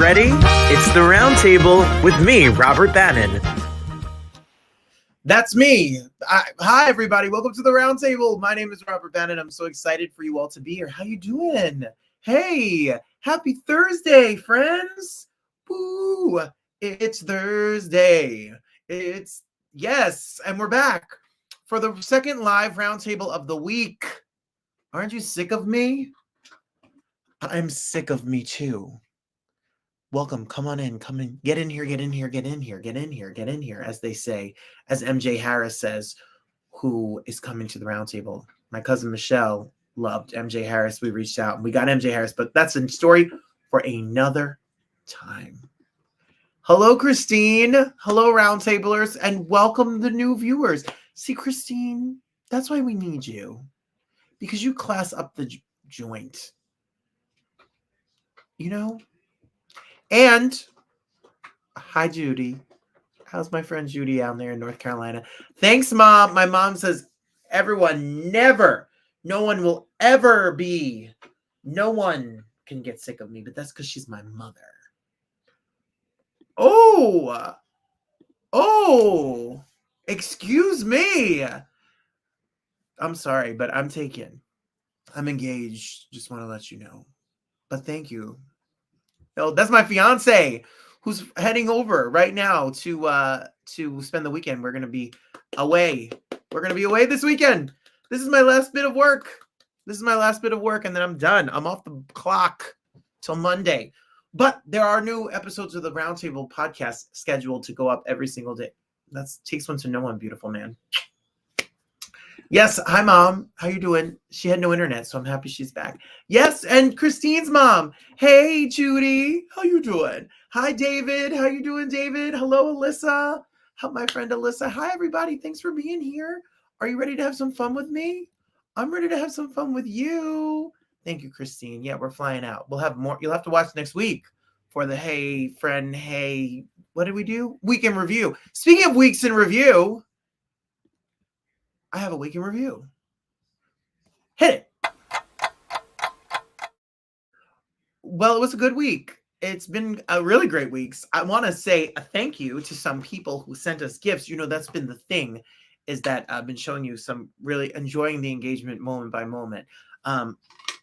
ready? It's the Roundtable with me, Robert Bannon. That's me. Hi, everybody. Welcome to the Roundtable. My name is Robert Bannon. I'm so excited for you all to be here. How you doing? Hey, happy Thursday, friends. Woo! It's Thursday. Yes, and we're back for the second live Roundtable of the week. Aren't you sick of me? I'm sick of me too. Welcome, come on in, come in, get in here, as they say, as MJ Harris says, who is coming to the Roundtable. My cousin Michelle loved MJ Harris. We reached out and we got MJ Harris, but that's a story for another time. Hello, Christine. Hello, Roundtablers, and welcome the new viewers. See, Christine, that's why we need you, because you class up the joint. You know? And hi, Judy. How's my friend Judy out there in North Carolina? Thanks, Mom. My mom says no one will ever be, no one can get sick of me, but that's because she's my mother. Oh, excuse me. I'm sorry, but I'm taken. I'm engaged. Just want to let you know. But thank you. Oh, that's my fiance who's heading over right now to spend the weekend. We're going to be away. We're going to be away this weekend. This is my last bit of work. And then I'm done. I'm off the clock till Monday. But there are new episodes of the Roundtable podcast scheduled to go up every single day. That takes one to know one, beautiful man. Yes, hi, Mom. How you doing? She had no internet, so I'm happy she's back. Yes, and Christine's mom. Hey, Judy. How you doing? Hi, David. How you doing, David? Hello, Alyssa. My friend Alyssa. Hi, everybody. Thanks for being here. Are you ready to have some fun with me? I'm ready to have some fun with you. Thank you, Christine. Yeah, we're flying out. We'll have more. You'll have to watch next week for the Hey, Friend, Hey, what did we do? Week in Review. Speaking of weeks in review, I have a week in review. Hit it. Well, it was a good week. It's been a really great week. I want to say a thank you to some people who sent us gifts. You know, that's been the thing, is that I've been showing you some really enjoying the engagement moment by moment.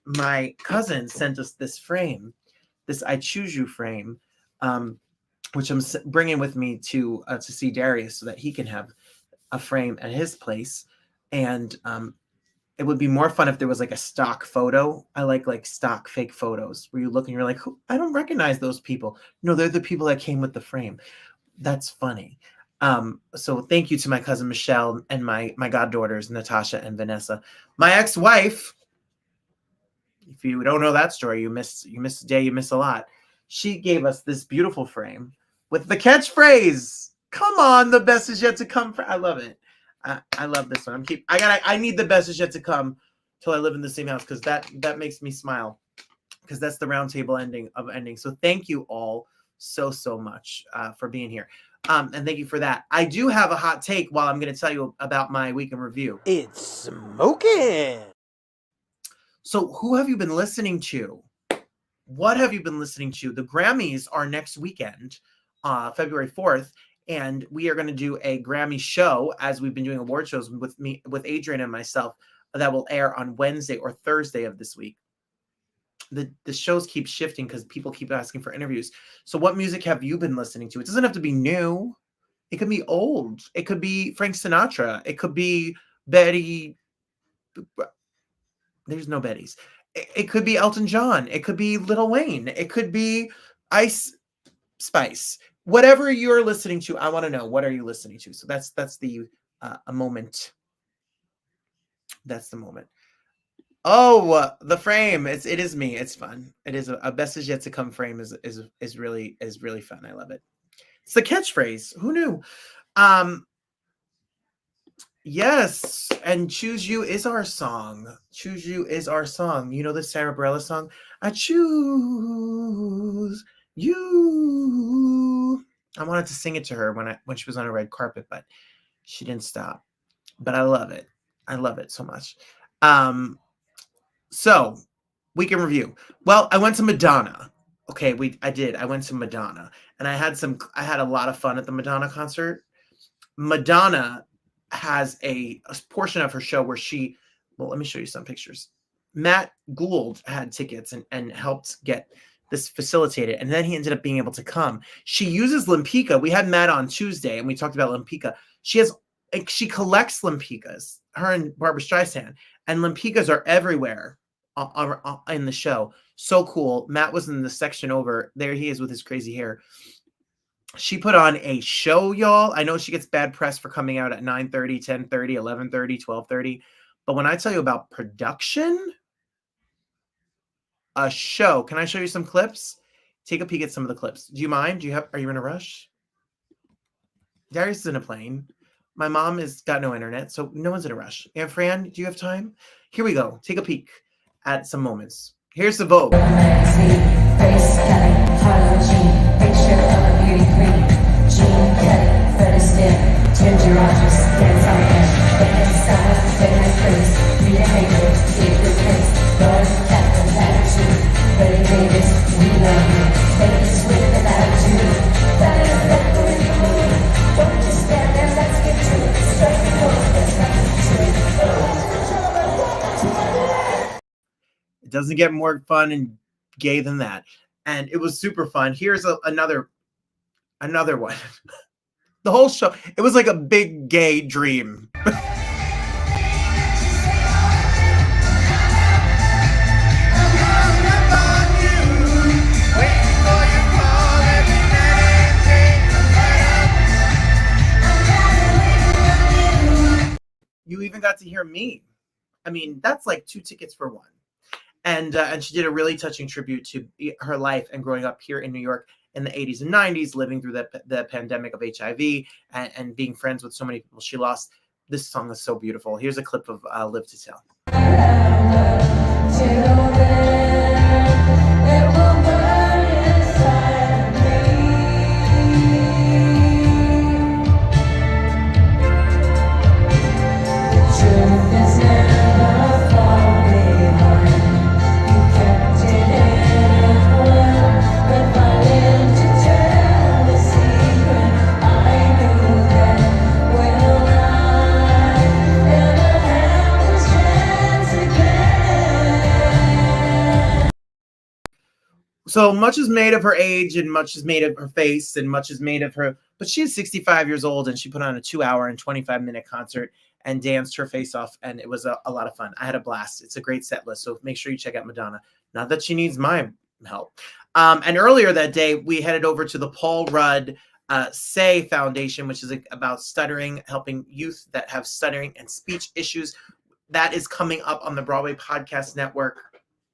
My cousin sent us this frame, this I Choose You frame, which I'm bringing with me to see Darius so that he can have a frame at his place. And it would be more fun if there was like a stock photo. I like stock fake photos where you look and you're like, I don't recognize those people. No, they're the people that came with the frame. That's funny. So thank you to my cousin Michelle and my goddaughters, Natasha and Vanessa. My ex-wife, if you don't know that story, you miss a day, you miss a lot. She gave us this beautiful frame with the catchphrase, "Come on, the best is yet to come." I love it. I love this one. I need the best is yet to come till I live in the same house, because that makes me smile, because that's the Roundtable ending. So thank you all so much for being here. And thank you for that. I do have a hot take while I'm going to tell you about my week in review. It's smoking. So who have you been listening to? What have you been listening to? The Grammys are next weekend, February 4th. And we are going to do a Grammy show, as we've been doing award shows with Adrian and myself, that will air on Wednesday or Thursday of this week. The shows keep shifting because people keep asking for interviews. So what music have you been listening to? It doesn't have to be new. It could be old. It could be Frank Sinatra. It could be Betty. There's no Bettys. It could be Elton John. It could be Lil Wayne. It could be Ice Spice. Whatever you're listening to, I want to know, what are you listening to? So that's the a moment. That's the moment. Oh, the frame. It is me. It's fun. It is a best is yet to come frame is really fun. I love it. It's the catchphrase. Who knew? Yes, and Choose You is our song. Choose You is our song. You know the Sarah Bareilles song? I choose you. I wanted to sing it to her when she was on a red carpet, but she didn't stop. But I love it. I love it so much. So, week in review. Well, I went to Madonna. Okay, I went to Madonna, and I had a lot of fun at the Madonna concert. Madonna has a portion of her show where well, let me show you some pictures. Matt Gould had tickets and helped get this facilitated, and then he ended up being able to come. She uses Limpica. We had Matt on Tuesday, and we talked about Limpica. She collects Limpicas, her and Barbara Streisand, and Limpicas are everywhere in the show. So cool. Matt was in the section over. There he is with his crazy hair. She put on a show, y'all. I know she gets bad press for coming out at 9:30, 10:30, 11:30, 12:30. But when I tell you about production, a show. Can I show you some clips? Take a peek at some of the clips. Do you mind? Are you in a rush? Darius is in a plane. My mom has got no internet, so no one's in a rush. And Fran, do you have time? Here we go. Take a peek at some moments. Here's the Vogue. It doesn't get more fun and gay than that. And it was super fun. Here's another one. The whole show, it was like a big gay dream. You even got to hear me. I mean, that's like 2 tickets for one. And she did a really touching tribute to her life and growing up here in New York in the 80s and 90s, living through the pandemic of HIV and being friends with so many people she lost. This song is so beautiful. Here's a clip of Live to Tell. So much is made of her age and much is made of her face and much is made of her, but she's 65 years old and she put on a 2-hour and 25-minute concert and danced her face off. And it was a lot of fun. I had a blast. It's a great set list. So make sure you check out Madonna. Not that she needs my help. And earlier that day, we headed over to the Paul Rudd Say Foundation, which is about stuttering, helping youth that have stuttering and speech issues. That is coming up on the Broadway Podcast Network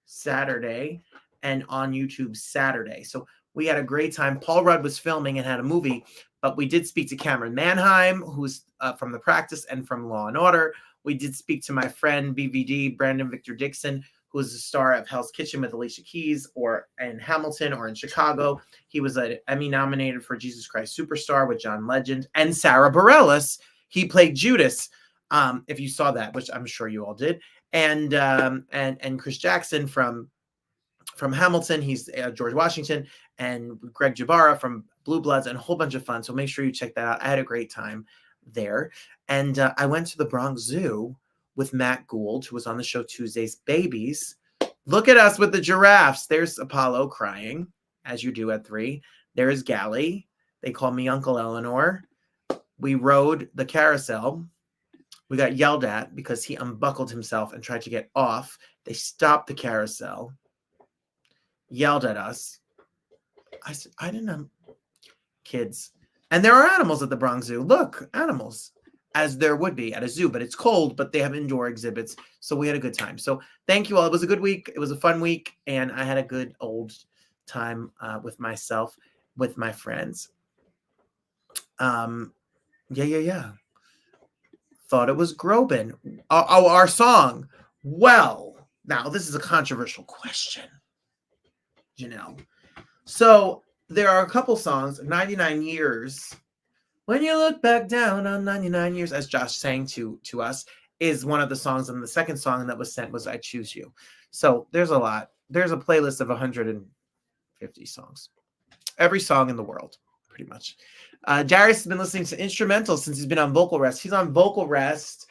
Saturday and on YouTube Saturday. So we had a great time. Paul Rudd was filming and had a movie, but we did speak to Cameron Manheim, who's from The Practice and from Law and Order. We did speak to my friend BVD, Brandon Victor Dixon, who is the star of Hell's Kitchen with Alicia Keys, or in Hamilton, or in Chicago. He was an Emmy nominated for Jesus Christ Superstar with John Legend. And Sarah Bareilles, he played Judas, if you saw that, which I'm sure you all did. And Chris Jackson from Hamilton, he's George Washington, and Greg Jabara from Blue Bloods, and a whole bunch of fun. So make sure you check that out. I had a great time there. And I went to the Bronx Zoo with Matt Gould, who was on the show Tuesday's Babies. Look at us with the giraffes. There's Apollo crying, as you do at 3. There's Gally. They call me Uncle Eleanor. We rode the carousel. We got yelled at because he unbuckled himself and tried to get off. They stopped the carousel, yelled at us. I said, I didn't know. Kids. And there are animals at the Bronx Zoo. Look, animals, as there would be at a zoo, but it's cold, but they have indoor exhibits. So we had a good time. So thank you all. It was a good week. It was a fun week. And I had a good old time with myself, with my friends. Yeah. Thought it was Groban. Our song. Well, now this is a controversial question, Janelle. So there are a couple songs, 99 Years. When you look back down on 99 years, as Josh sang to us, is one of the songs. And the second song that was sent was I Choose You. So there's a lot. There's a playlist of 100 and 50 songs. Every song in the world, pretty much. Darius has been listening to instrumentals since he's been on vocal rest. He's on vocal rest.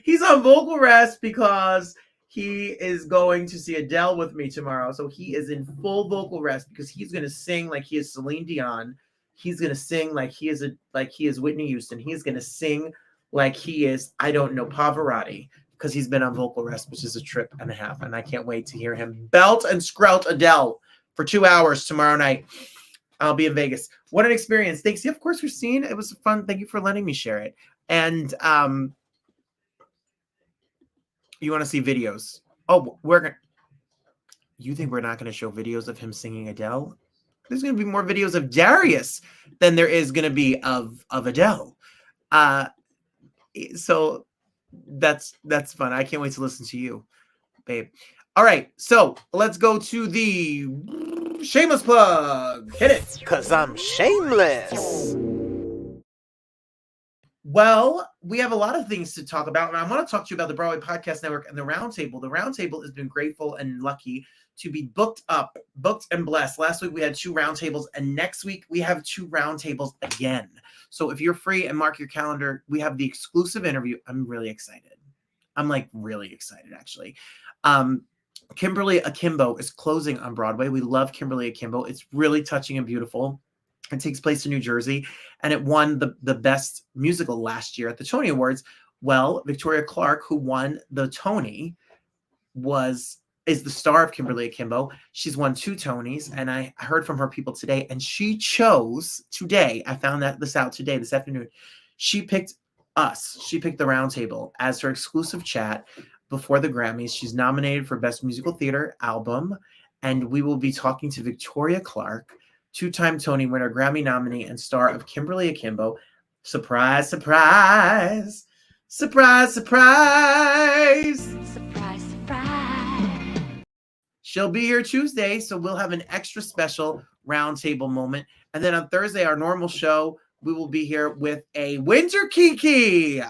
He's on vocal rest because he is going to see Adele with me tomorrow. So he is in full vocal rest because he's going to sing like he is Celine Dion. He's going to sing like he is Whitney Houston. He's going to sing like he is, I don't know, Pavarotti, because he's been on vocal rest, which is a trip and a half. And I can't wait to hear him belt and sprout Adele for 2 hours tomorrow night. I'll be in Vegas. What an experience. Thanks. Yeah, of course, Christine. It was fun. Thank you for letting me share it. And you want to see videos? Oh, you think we're not going to show videos of him singing Adele? There's going to be more videos of Darius than there is going to be of Adele. So that's fun. I can't wait to listen to you, babe. All right, so let's go to the shameless plug. Hit it. Because I'm shameless. Well, we have a lot of things to talk about, and I want to talk to you about the Broadway Podcast Network and the Roundtable. The Roundtable has been grateful and lucky to be booked and blessed. Last week we had 2 roundtables, and next week we have 2 roundtables again. So if you're free and mark your calendar, we have the exclusive interview. I'm really excited. I'm like really excited, actually. Kimberly Akimbo is closing on Broadway. We love Kimberly Akimbo. It's really touching and beautiful. It takes place in New Jersey, and it won the best musical last year at the Tony Awards. Well, Victoria Clark, who won the Tony, is the star of Kimberly Akimbo. She's won 2 Tonys, and I heard from her people today, and she chose today. I found this out today, this afternoon. She picked us. She picked the Roundtable as her exclusive chat before the Grammys. She's nominated for Best Musical Theater Album, and we will be talking to Victoria Clark, 2-time Tony winner, Grammy nominee, and star of Kimberly Akimbo. Surprise, surprise. Surprise, surprise. Surprise, surprise. She'll be here Tuesday, so we'll have an extra special roundtable moment. And then on Thursday, our normal show, we will be here with a Winter Kiki.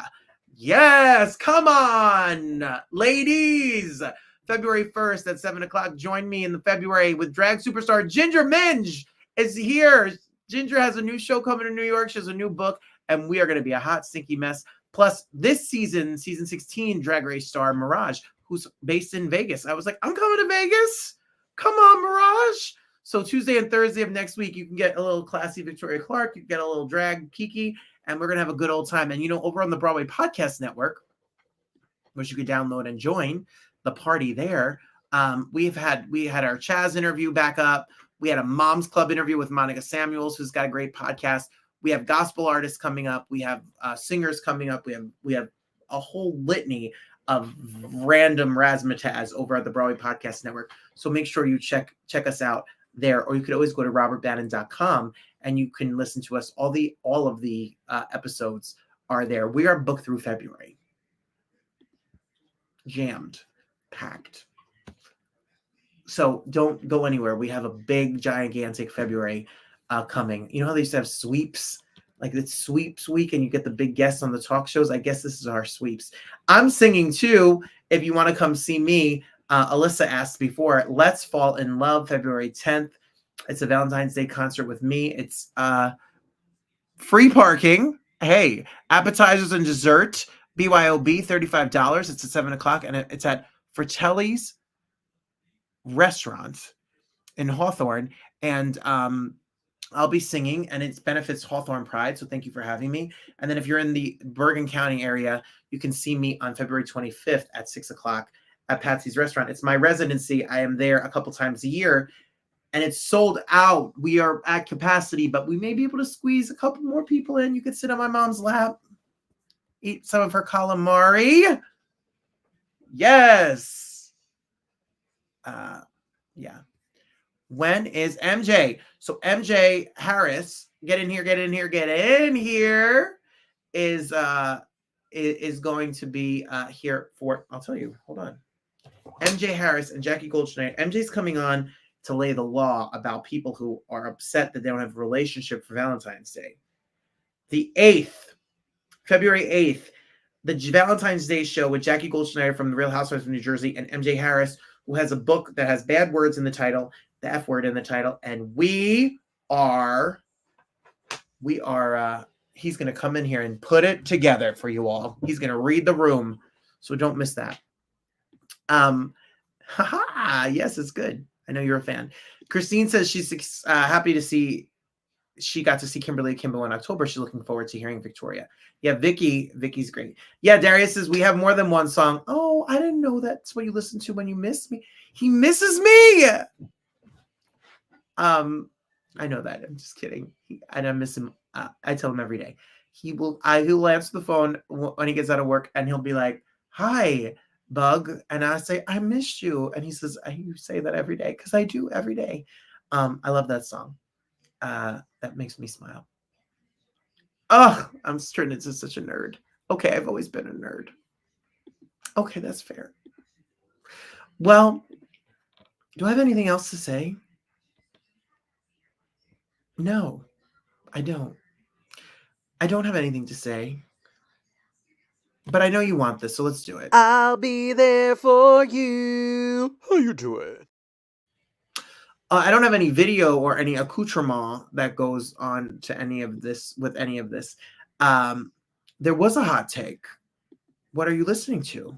Yes, come on, ladies. February 1st at 7 o'clock. Join me in the February with drag superstar Ginger Minge is here. Ginger has a new show coming to New York. She has a new book, and we are going to be a hot, stinky mess. Plus, this season 16 Drag Race star Mirage, who's based in Vegas. I was like, I'm coming to Vegas. Come on, Mirage. So Tuesday and Thursday of next week, you can get a little classy Victoria Clark. You can get a little drag Kiki, and we're going to have a good old time. And, you know, over on the Broadway Podcast Network, which you could download and join the party there, we had our Chaz interview back up. We had a Moms Club interview with Monica Samuels, who's got a great podcast. We have gospel artists coming up. We have singers coming up. We have a whole litany of random razzmatazz over at the Broadway Podcast Network. So make sure you check us out there, or you could always go to robertbannon.com and you can listen to us. All of the episodes are there. We are booked through February. Jammed, packed. So don't go anywhere. We have a big, gigantic February coming. You know how they used to have sweeps? Like it's sweeps week and you get the big guests on the talk shows. I guess this is our sweeps. I'm singing too. If you want to come see me, Alyssa asked before, Let's Fall in Love, February 10th. It's a Valentine's Day concert with me. It's free parking. Hey, appetizers and dessert. BYOB, $35. It's at 7 o'clock, and it's at Fratelli's Restaurant in Hawthorne. And I'll be singing, and it benefits Hawthorne Pride, so thank you for having me. And then if you're in the Bergen County area, you can see me on February 25th at 6 o'clock at Patsy's Restaurant. It's my residency. I am there a couple times a year, and it's sold out. We are at capacity, but we may be able to squeeze a couple more people in. You could sit on my mom's lap, eat some of her calamari. Yes. Yeah. When is MJ? So MJ Harris, get in here, is going to be here for, I'll tell you, hold on. MJ Harris and Jackie Goldschneider. MJ's coming on to lay the law about people who are upset that they don't have a relationship for Valentine's Day. The 8th, February 8th, the Valentine's Day show with Jackie Goldschneider from The Real Housewives of New Jersey and MJ Harris, who has a book that has bad words in the title, the F word in the title, and we are he's going to come in here and put it together for you all. He's going to read the room, so don't miss that. Yes, it's good. I know you're a fan. Christine says she's happy to see she got to see Kimberly Kimbo in October. She's looking forward to hearing Victoria. Yeah, Vicky's great. Yeah, Darius says we have more than one song. Oh, I didn't know that's what you listen to when you miss me. He misses me. I know that. I'm just kidding. And I miss him. I tell him every day. He'll answer the phone when he gets out of work, and he'll be like, "Hi, Bug," and I say, "I missed you," and he says, "You say that every day," because I do every day. I love that song. That makes me smile. Oh, I'm turning into such a nerd. Okay, I've always been a nerd. Okay, that's fair. Well, do I have anything else to say? No, I don't. I don't have anything to say. But I know you want this, so let's do it. I'll be there for you. How you doing? I don't have any video or any accoutrement that goes on to any of this with any of this. There was a hot take. What are you listening to?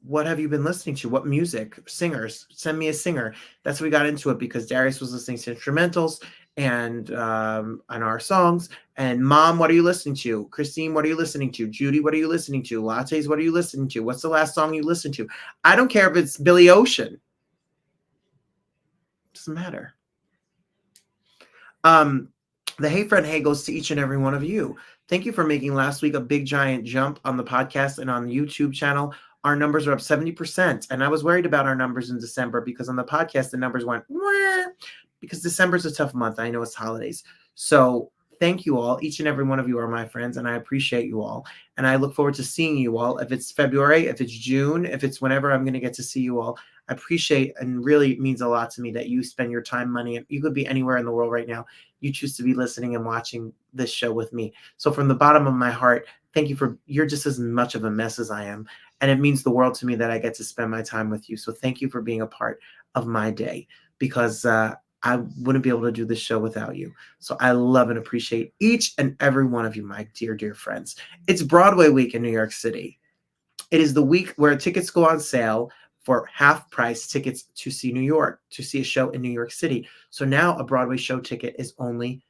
What have you been listening to? What music? Singers? Send me a singer. That's what we got into it because Darius was listening to instrumentals and on our songs. And Mom, what are you listening to? Christine, what are you listening to? Judy, what are you listening to? Lattes, what are you listening to? What's the last song you listened to? I don't care if it's Billy Ocean. Doesn't matter. The Hey Friend Hey goes to each and every one of you. Thank you for making last week a big giant jump on the podcast and on the YouTube channel. Our numbers are up 70%. And I was worried about our numbers in December because on the podcast, the numbers went, wah, because December's a tough month. I know it's holidays. So thank you all. Each and every one of you are my friends, and I appreciate you all. And I look forward to seeing you all. If it's February, if it's June, if it's whenever I'm going to get to see you all, I appreciate and really it means a lot to me that you spend your time, money. You could be anywhere in the world right now. You choose to be listening and watching this show with me. So from the bottom of my heart, thank you you're just as much of a mess as I am. And it means the world to me that I get to spend my time with you. So thank you for being a part of my day because I wouldn't be able to do this show without you. So I love and appreciate each and every one of you, my dear, dear friends. It's Broadway week in New York City. It is the week where tickets go on sale for half price tickets to see New York, to see a show in New York City. So now a Broadway show ticket is only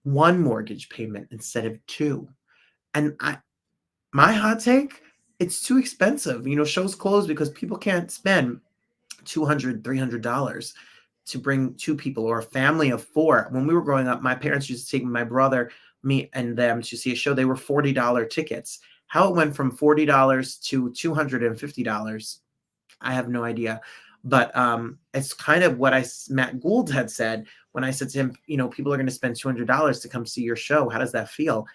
one mortgage payment instead of two. And my hot take, it's too expensive. You know, shows close because people can't spend $200, $300 to bring two people or a family of four. When we were growing up, my parents used to take my brother, me, and them to see a show. They were $40 tickets. How it went from $40 to $250, I have no idea. But it's kind of what Matt Gould had said when I said to him, you know, people are going to spend $200 to come see your show. How does that feel?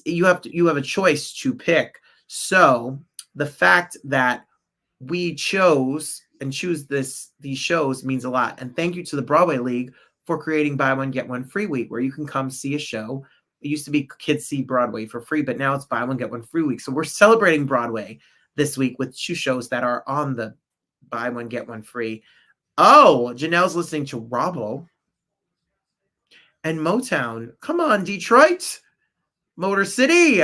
You have a choice to pick. So the fact that we choose these shows means a lot. And thank you to the Broadway League for creating Buy One, Get One Free Week, where you can come see a show. It used to be kids see Broadway for free, but now it's Buy One, Get One Free Week. So we're celebrating Broadway this week with two shows that are on the Buy One, Get One Free. Oh, Janelle's listening to Robbo and Motown. Come on, Detroit. Motor City.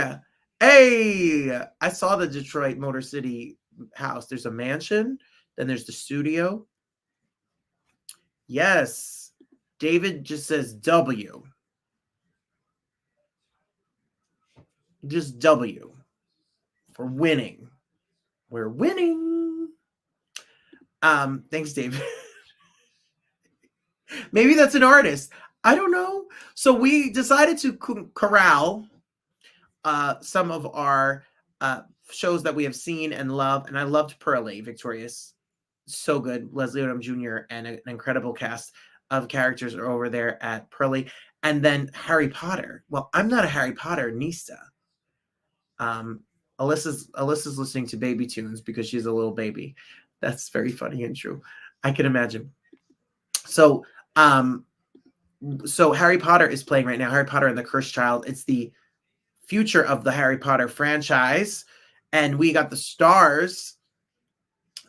Hey, I saw the Detroit Motor City house. There's a mansion. Then there's the studio. Yes. David just says W. Just W for winning. We're winning. Thanks, David. Maybe that's an artist. I don't know. So we decided to corral some of our shows that we have seen and love. And I loved Purlie Victorius. So good. Leslie Odom Jr. and an incredible cast of characters are over there at Purlie. And then Harry Potter. Well, I'm not a Harry Potter nista. Alyssa's listening to baby tunes because she's a little baby. That's very funny and true. I can imagine. So Harry Potter is playing right now. Harry Potter and the Cursed Child. It's the future of the Harry Potter franchise. And we got the stars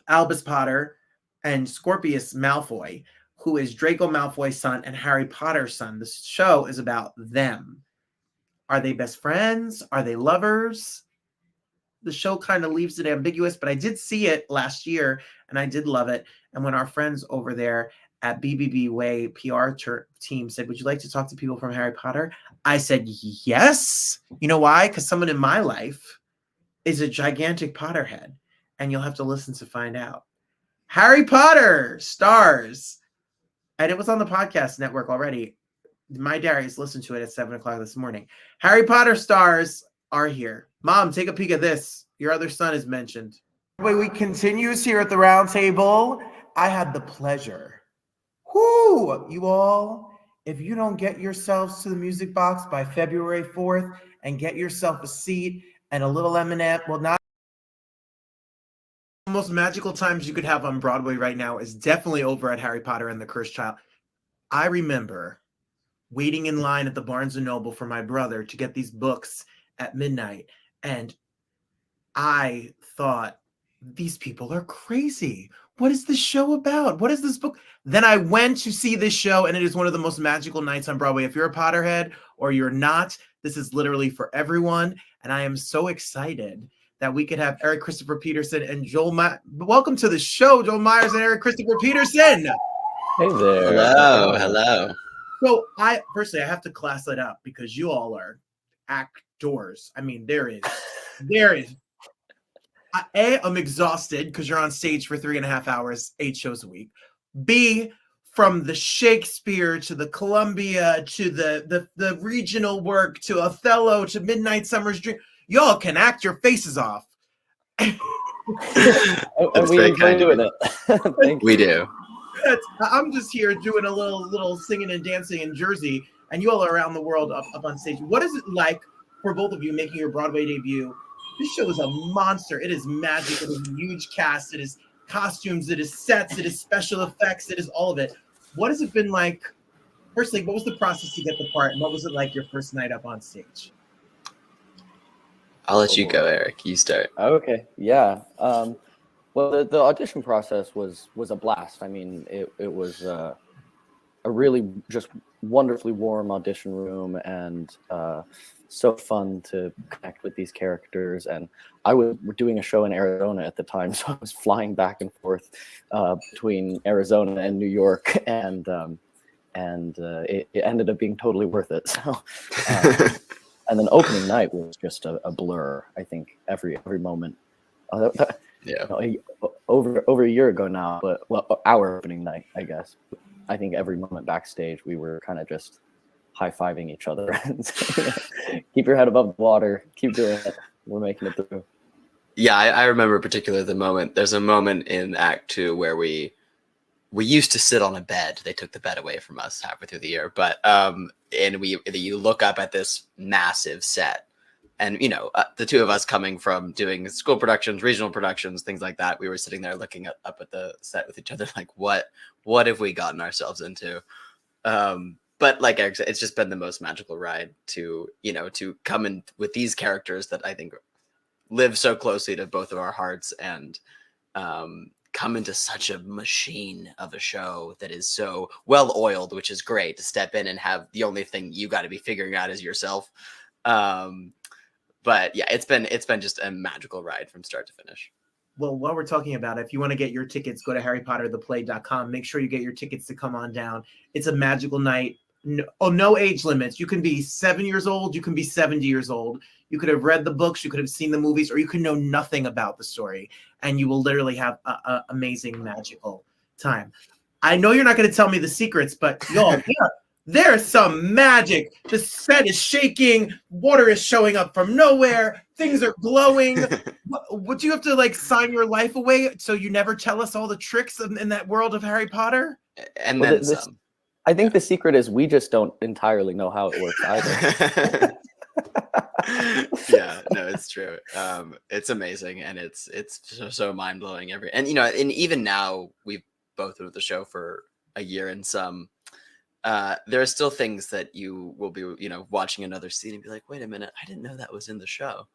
Albus Potter and Scopius Malfoy, who is Draco Malfoy's son and Harry Potter's son. The show is about them. Are they best friends? Are they lovers? The show kind of leaves it ambiguous, but I did see it last year and I did love it. And when our friends over there at BBB Way PR team said, would you like to talk to people from Harry Potter? I said, yes. You know why? Because someone in my life is a gigantic Potterhead, and you'll have to listen to find out. Harry Potter stars, and it was on the podcast network already. My Darius listened to it at 7 o'clock this morning. Harry Potter stars are here. Mom, take a peek at this. Your other son is mentioned. Broadway Week continues here at the Roundtable. I had the pleasure. Whoo, you all, if you don't get yourselves to the music box by February 4th and get yourself a seat and a little M&M, well, not the most magical times you could have on Broadway right now is definitely over at Harry Potter and the Cursed Child. I remember waiting in line at the Barnes & Noble for my brother to get these books at midnight, and I thought, these people are crazy. What is this show about? What is this book? Then I went to see this show, and it is one of the most magical nights on Broadway. If you're a Potterhead or you're not, this is literally for everyone, and I am so excited that we could have Erik Christopher Peterson and welcome to the show, Joel Meyers and Erik Christopher Peterson. Hey there. Hello. So I have to class it up because you all are actors. I mean, there is. I'm exhausted because you're on stage for 3.5 hours, 8 shows a week. B, from the Shakespeare to the Columbia to the regional work to Othello to Midnight Summer's Dream, y'all can act your faces off. And we enjoy doing it. Thank you. We do. I'm just here doing a little singing and dancing in Jersey, and you all are around the world up on stage. What is it like for both of you making your Broadway debut? This show is a monster. It is magic. It is a huge cast. It is costumes. It is sets. It is special effects. It is all of it. What has it been like? Firstly, what was the process to get the part, and what was it like your first night up on stage? I'll let you go, Erik. You start. Okay. Yeah. Well, the audition process was a blast. I mean, it was a really just wonderfully warm audition room, and so fun to connect with these characters. And I was doing a show in Arizona at the time, so I was flying back and forth between Arizona and New York, and it ended up being totally worth it. So, and then opening night was just a blur. I think every moment. Yeah. Over a year ago now, but our opening night, I guess. I think every moment backstage, we were kind of just high-fiving each other and keep your head above the water, keep doing it. We're making it through. Yeah, I remember particularly the moment. There's a moment in Act 2 where we used to sit on a bed. They took the bed away from us halfway through the year, but and you look up at this massive set, and the two of us coming from doing school productions, regional productions, things like that, we were sitting there looking up at the set with each other, like, what have we gotten ourselves into? But like Erik said, it's just been the most magical ride to come in with these characters that I think live so closely to both of our hearts, and come into such a machine of a show that is so well oiled, which is great to step in and have the only thing you got to be figuring out is yourself. But yeah, it's been just a magical ride from start to finish. Well, while we're talking about it, if you want to get your tickets, go to harrypottertheplay.com. Make sure you get your tickets to come on down. It's a magical night. No age limits. You can be 7 years old. You can be 70 years old. You could have read the books. You could have seen the movies, or you could know nothing about the story, and you will literally have an amazing, magical time. I know you're not going to tell me the secrets, but y'all, there's some magic. The set is shaking. Water is showing up from nowhere. Things are glowing. Would you have to sign your life away so you never tell us all the tricks in that world of Harry Potter? And then some. I think the secret is we just don't entirely know how it works either. Yeah, no, it's true. It's amazing, and it's so mind blowing. And even now we've both been with the show for a year and some. There are still things that you will be, watching another scene and be like, wait a minute, I didn't know that was in the show.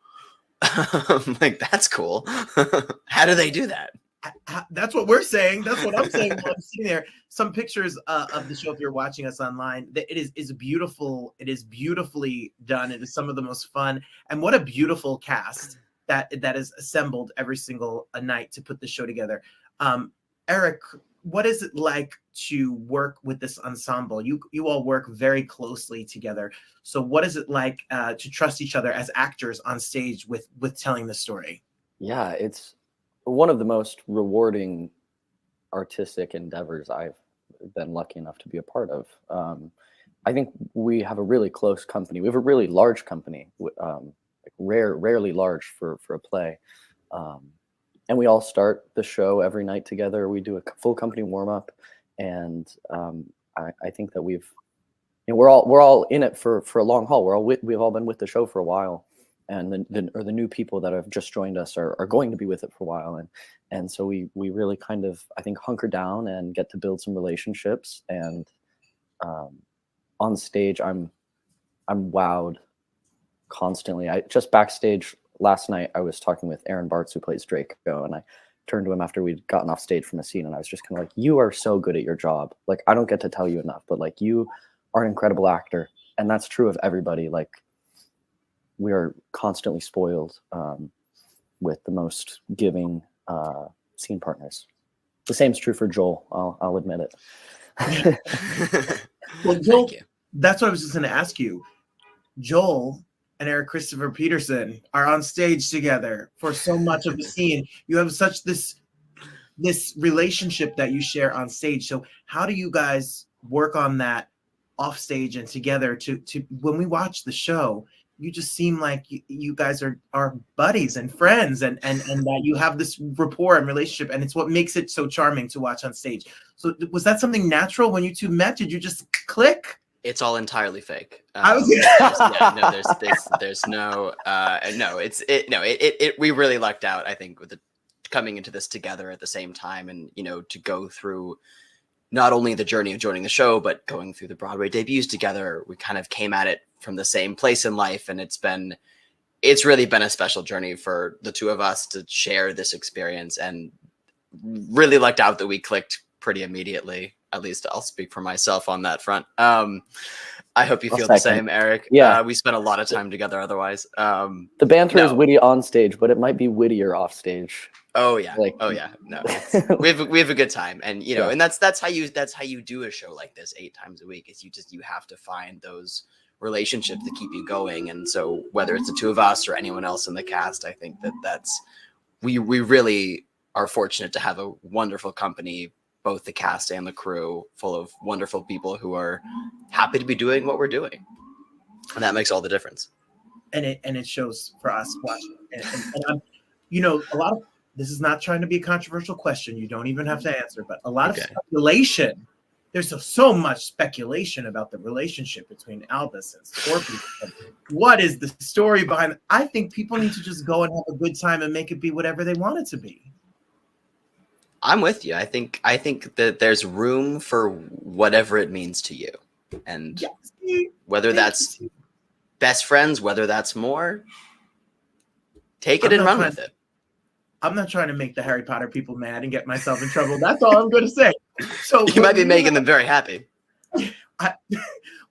Like, that's cool. How do they do that? That's what we're saying. That's what I'm saying while I'm sitting there. Some pictures of the show, if you're watching us online, that it is beautiful. It is beautifully done. It is some of the most fun, and what a beautiful cast that is assembled every single night to put the show together. Erik, what is it like to work with this ensemble? You all work very closely together. So what is it like to trust each other as actors on stage with telling the story? Yeah, it's one of the most rewarding artistic endeavors I've been lucky enough to be a part of. I think we have a really close company. We have a really large company, rarely large for a play. And we all start the show every night together. We do a full company warm up, and I think that we're all in it for a long haul. We've all been with the show for a while, and the new people that have just joined us are going to be with it for a while, and so we really kind of, I think, hunker down and get to build some relationships. And on stage, I'm wowed constantly. I just backstage last night, I was talking with Aaron Bartz, who plays Draco, and I turned to him after we'd gotten off stage from a scene, and I was just kind of like, you are so good at your job. Like, I don't get to tell you enough, but like, you are an incredible actor. And that's true of everybody. Like, we are constantly spoiled with the most giving scene partners. The same is true for Joel. I'll admit it. Well, Joel, that's what I was just going to ask you. Joel and Erik Christopher Peterson are on stage together for so much of the scene. You have such this relationship that you share on stage. So how do you guys work on that off stage and together to when we watch the show, you just seem like you guys are buddies and friends, and that you have this rapport and relationship, and it's what makes it so charming to watch on stage. So was that something natural when you two met? Did you just click? It's all entirely fake. We really lucked out, I think, with coming into this together at the same time, and to go through not only the journey of joining the show, but going through the Broadway debuts together. We kind of came at it from the same place in life, and it's really been a special journey for the two of us to share this experience, and really lucked out that we clicked pretty immediately. At least I'll speak for myself on that front. I hope you feel the same, Erik. Yeah. We spent a lot of time together otherwise. The banter is witty on stage, but it might be wittier off stage. Oh yeah. No, we have a good time, and and that's how you do a show like this 8 times a week. Is you have to find those relationships that keep you going. And so whether it's the two of us or anyone else in the cast, I think that's we really are fortunate to have a wonderful company, both the cast and the crew, full of wonderful people who are happy to be doing what we're doing, and that makes all the difference. And it shows for us watching. And I'm, a lot of this is not trying to be a controversial question. You don't even have to answer, but a lot of speculation. There's so much speculation about the relationship between Albus and Scorpius. What is the story behind it? I think people need to just go and have a good time and make it be whatever they want it to be. I'm with you. I think that there's room for whatever it means to you, and whether that's best friends, whether that's more, take it and run with it. I'm not trying to make the Harry Potter people mad and get myself in trouble. That's all I'm going to say. So you might be making them very happy.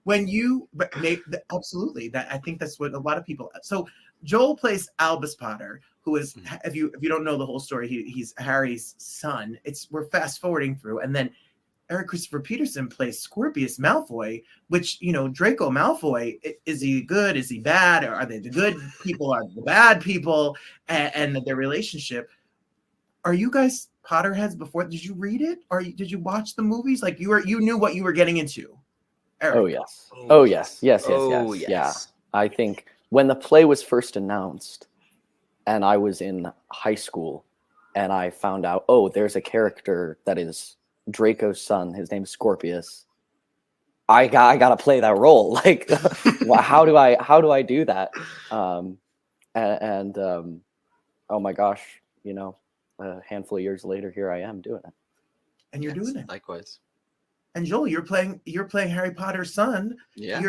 When you make absolutely, that I think that's what a lot of people. So Joel plays Albus Potter, who is, if you don't know the whole story, he's Harry's son. We're fast forwarding through, and then Erik Christopher Peterson plays Scopius Malfoy, which Draco Malfoy. Is he good? Is he bad? Or are they the good people? Are the bad people? And their relationship. Are you guys Potterheads before? Did you read it, or did you watch the movies? Like you knew what you were getting into. Erik. Oh yes. Oh yes. Yes. Yeah. I think when the play was first announced, and I was in high school, and I found out, there's a character that is Draco's son. His name's Scorpius. I gotta play that role. Like, how do I do that? Oh my gosh, a handful of years later, here I am doing it. And you're doing it. Likewise. And Joel, you're playing Harry Potter's son. Yeah.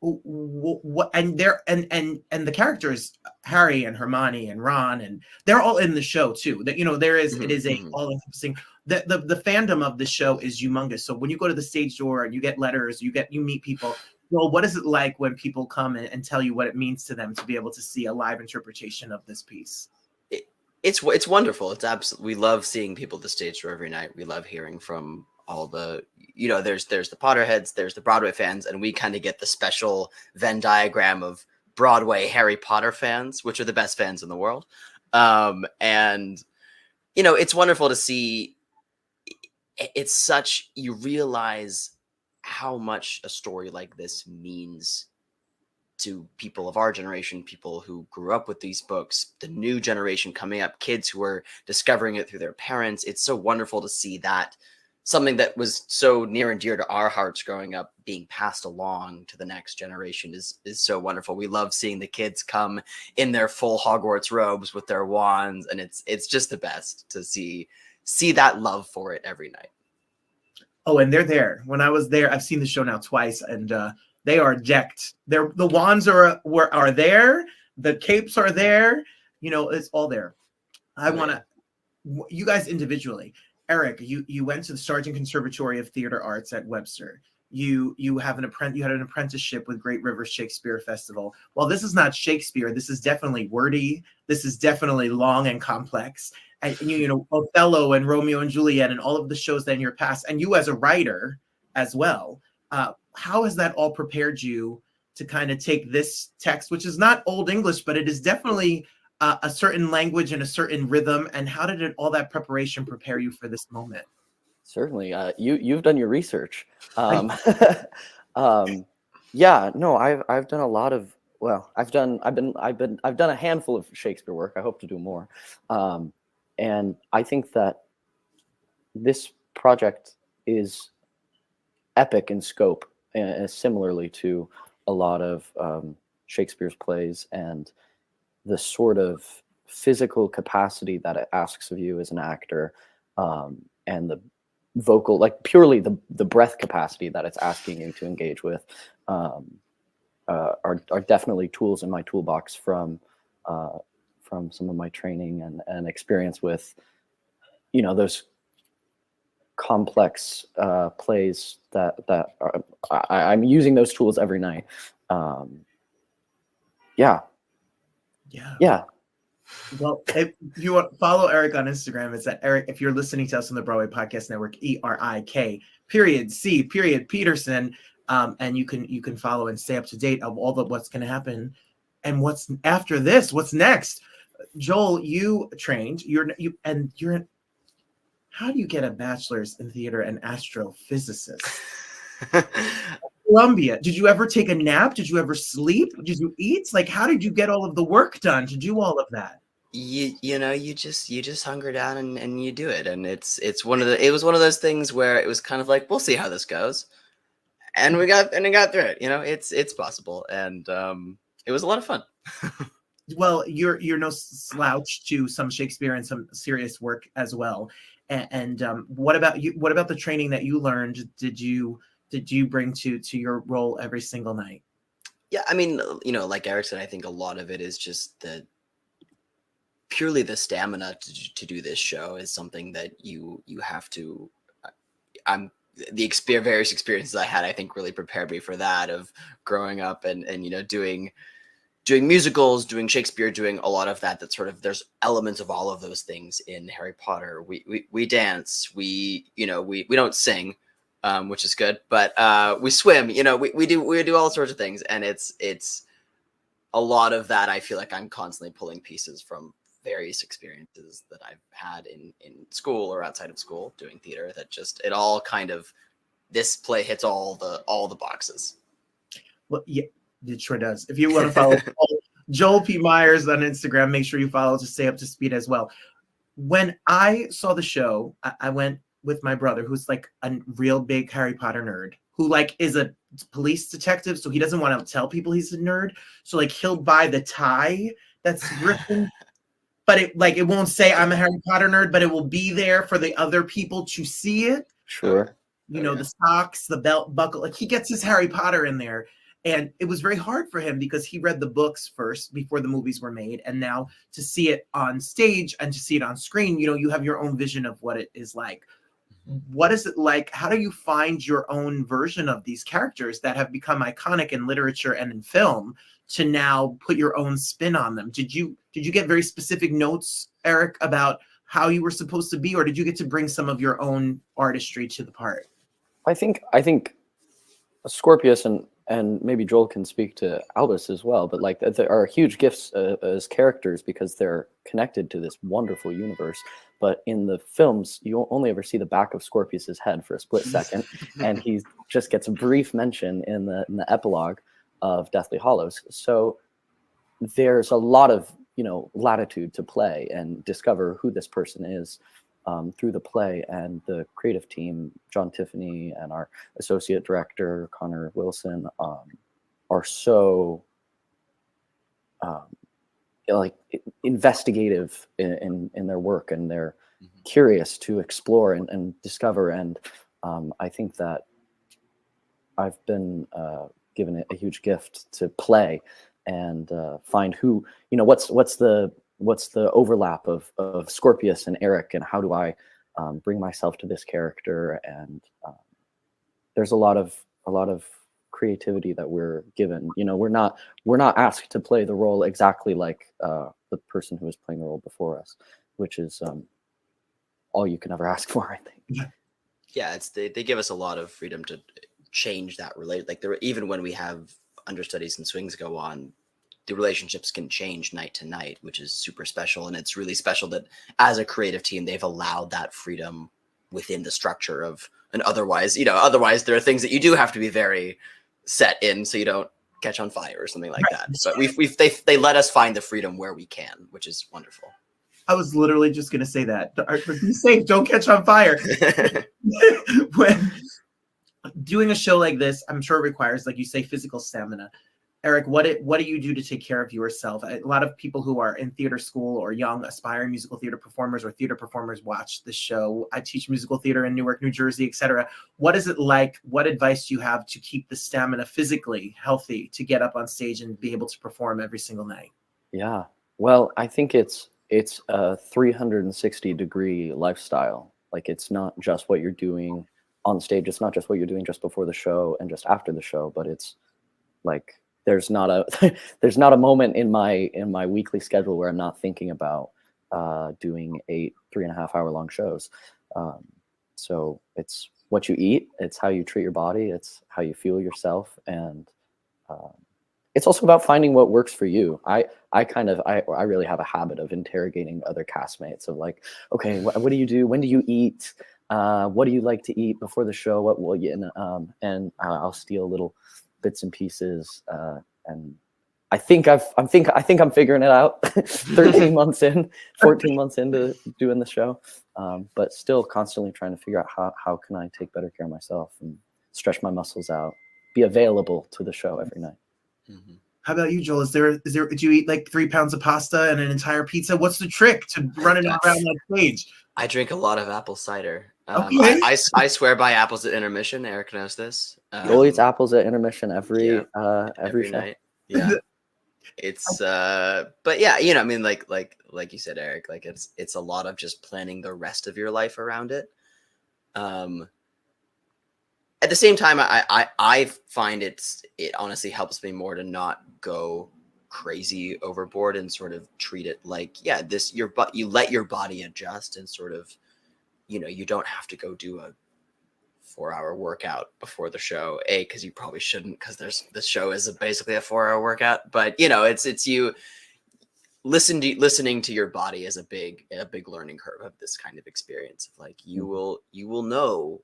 what and they're and the characters, Harry and Hermione and Ron, and they're all in the show too. That, you know, there is it is a all encompassing, the fandom of the show is humongous. So when you go to the stage door and you get letters, you meet people. Well, what is it like when people come and tell you what it means to them to be able to see a live interpretation of this piece? It's wonderful. It's absolutely, we love seeing people at the stage door every night. We love hearing from all the, you know, there's the Potterheads, there's the Broadway fans, and we kind of get the special Venn diagram of Broadway Harry Potter fans, which are the best fans in the world. And you know, it's wonderful to see. It's such, you realize how much a story like this means to people of our generation, people who grew up with these books, the new generation coming up, kids who are discovering it through their parents. It's so wonderful to see that something that was so near and dear to our hearts growing up being passed along to the next generation is so wonderful. We love seeing the kids come in their full Hogwarts robes with their wands, and it's just the best to see that love for it every night. Oh, and they're there. When I was there, I've seen the show now twice, and they are decked. The wands are there. The capes are there. You know, it's all there. I want to, you guys individually. Erik, you went to the Sargent Conservatory of Theater Arts at Webster. You had an apprenticeship with Great Rivers Shakespeare Festival. Well, this is not Shakespeare. This is definitely wordy. This is definitely long and complex. And you know, Othello and Romeo and Juliet and all of the shows that in your past, and you as a writer as well. How has that all prepared you to kind of take this text, which is not Old English, but it is definitely a certain language and a certain rhythm? And how did all that preparation prepare you for this moment? Certainly, you've done your research. Yeah, no, I've done a lot of, well, I've done a handful of Shakespeare work. I hope to do more, and I think that this project is epic in scope, similarly to a lot of Shakespeare's plays, and the sort of physical capacity that it asks of you as an actor, and the vocal, like purely the breath capacity that it's asking you to engage with, are definitely tools in my toolbox from some of my training and experience with, you know, those complex plays that are, I'm using those tools every night. Yeah. Well, if you want to follow Erik on Instagram, it's at Erik. If you're listening to us on the Broadway Podcast Network, ERIK.C. Peterson, and you can follow and stay up to date of all of what's going to happen and what's after this. What's next? Joel, you trained. How do you get a bachelor's in theater and astrophysicist? Columbia. Did you ever take a nap? Did you ever sleep? Did you eat? Like, how did you get all of the work done to do all of that? You know, you just hunker down and you do it. And it was one of those things where it was kind of like, we'll see how this goes. And we got through it. You know, it's possible. And it was a lot of fun. Well, you're no slouch to some Shakespeare and some serious work as well. And what about you? What about the training that you learned? Did you bring to your role every single night? Yeah, I mean, you know, like Erik said, I think a lot of it is just purely the stamina to do this show is something that you have to. Various experiences I had, I think, really prepared me for that, of growing up and you know, doing musicals, doing Shakespeare, doing a lot of that. That sort of, there's elements of all of those things in Harry Potter. We dance, we don't sing, which is good, but we swim. You know, we do all sorts of things, and it's a lot of that. I feel like I'm constantly pulling pieces from various experiences that I've had in school or outside of school doing theater. That just, it all kind of, this play hits all the boxes. Well, yeah, it sure does. If you want to follow Joel P. Meyers on Instagram, make sure you follow to stay up to speed as well. When I saw the show, I went with my brother, who's like a real big Harry Potter nerd, who like is a police detective, so he doesn't want to tell people he's a nerd. So like he'll buy the tie that's written, but it won't say I'm a Harry Potter nerd, but it will be there for the other people to see it. Sure. You know, the socks, the belt buckle, like he gets his Harry Potter in there. And it was very hard for him because he read the books first before the movies were made. And now to see it on stage and to see it on screen, you know, you have your own vision of what it is like. What is it like? How do you find your own version of these characters that have become iconic in literature and in film to now put your own spin on them? Did you get very specific notes, Erik, about how you were supposed to be, or did you get to bring some of your own artistry to the part? I think Scorpius and maybe Joel can speak to Albus as well, but like there are huge gifts as characters because they're connected to this wonderful universe. But in the films, you only ever see the back of Scorpius's head for a split second, and he just gets a brief mention in the epilogue of Deathly Hallows. So there's a lot of, you know, latitude to play and discover who this person is through the play. And the creative team, John Tiffany and our associate director, Connor Wilson, are so like investigative in their work, and they're curious to explore and discover. And I think that I've been given a huge gift to play and find who, you know, what's the overlap of Scorpius and Erik, and how do I bring myself to this character? And there's a lot of creativity that we're given. You know, we're not asked to play the role exactly like the person who was playing the role before us, which is all you can ever ask for, I think. Yeah, they give us a lot of freedom to change that like even when we have understudies and swings go on, the relationships can change night to night, which is super special. And it's really special that as a creative team, they've allowed that freedom within the structure of, and otherwise there are things that you do have to be very set in so you don't catch on fire or something like that. But they let us find the freedom where we can, which is wonderful. I was literally just going to say that. Be safe, don't catch on fire. When doing a show like this, I'm sure it requires, like you say, physical stamina. Erik, what do you do to take care of yourself? A lot of people who are in theater school or young aspiring musical theater performers or theater performers watch the show. I teach musical theater in Newark, New Jersey, etc. What is it like? What advice do you have to keep the stamina physically healthy to get up on stage and be able to perform every single night? Yeah, well, I think it's a 360-degree lifestyle. Like, it's not just what you're doing on stage. It's not just what you're doing just before the show and just after the show, but it's like there's not a moment in my weekly schedule where I'm not thinking about doing 8 3.5 hour long shows. So it's what you eat, it's how you treat your body, it's how you feel yourself, and it's also about finding what works for you. I really have a habit of interrogating other castmates of like, okay, what do you do? When do you eat? What do you like to eat before the show? What will you? And I'll steal little bits and pieces. And I think I'm figuring it out. 13 months in, 14 months into doing the show, but still constantly trying to figure out how can I take better care of myself and stretch my muscles out, be available to the show every night. Mm-hmm. How about you, Joel? Is there? Do you eat like 3 pounds of pasta and an entire pizza? What's the trick to running around that stage? I drink a lot of apple cider. Okay. I swear by apples at intermission. Erik knows this. Joel eats apples at intermission every night. Yeah. It's but yeah, you know, I mean, like you said, Erik, like it's a lot of just planning the rest of your life around it. At the same time, I find it honestly helps me more to not go crazy overboard and sort of treat it like, yeah, you let your body adjust and sort of, you know, you don't have to go do a 4-hour workout before the show, because you probably shouldn't, because the show is basically a 4-hour workout. But you know, it's you listening to your body is a big learning curve of this kind of experience. Like you will know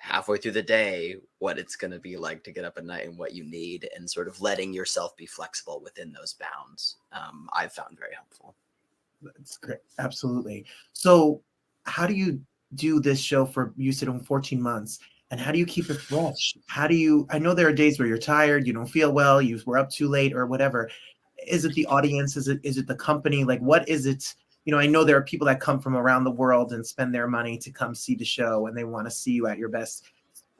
halfway through the day what it's going to be like to get up at night and what you need, and sort of letting yourself be flexible within those bounds. I've found very helpful. That's great. Absolutely. So how do you do this show for, you said, 14 months, and how do you keep it fresh? I know there are days where you're tired, you don't feel well, you were up too late or whatever. Is it the audience? Is it the company? Like, what is it? You know, I know there are people that come from around the world and spend their money to come see the show, and they want to see you at your best.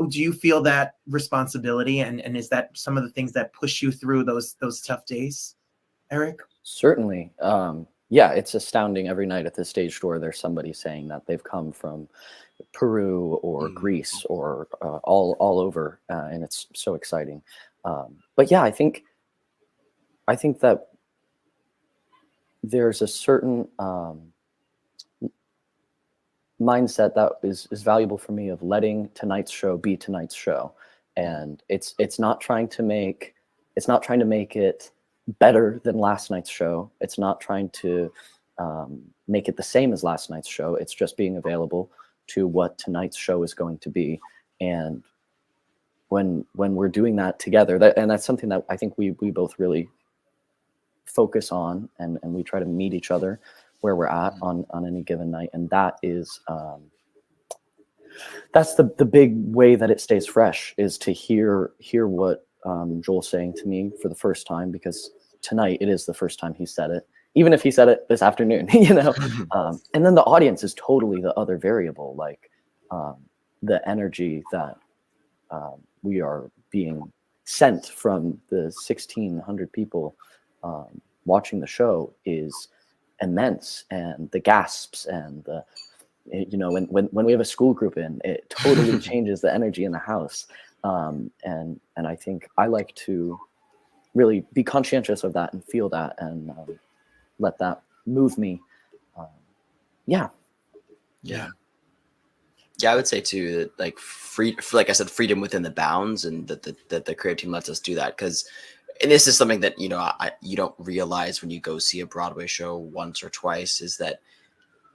do you feel that responsibility, and is that some of the things that push you through those tough days, Erik? Certainly. Yeah, it's astounding every night at the stage door. There's somebody saying that they've come from Peru or Greece or all over, and it's so exciting. But yeah, I think that there's a certain mindset that is valuable for me of letting tonight's show be tonight's show, and it's not trying to make it better than last night's show. It's not trying to make it the same as last night's show. It's just being available to what tonight's show is going to be. And when we're doing that together, that's something that I think we both really focus on, and we try to meet each other where we're at on any given night. And that is that's the big way that it stays fresh, is to hear what Joel's saying to me for the first time, because tonight it is the first time he said it, even if he said it this afternoon, you know. And then the audience is totally the other variable, like the energy that we are being sent from the 1,600 people watching the show is immense, and the gasps and the, you know, when we have a school group in, it totally changes the energy in the house. And I think I like to really be conscientious of that and feel that, and let that move me. Yeah, I would say too that like I said, freedom within the bounds, and that the creative team lets us do that, because, and this is something that, you know, you don't realize when you go see a Broadway show once or twice, is that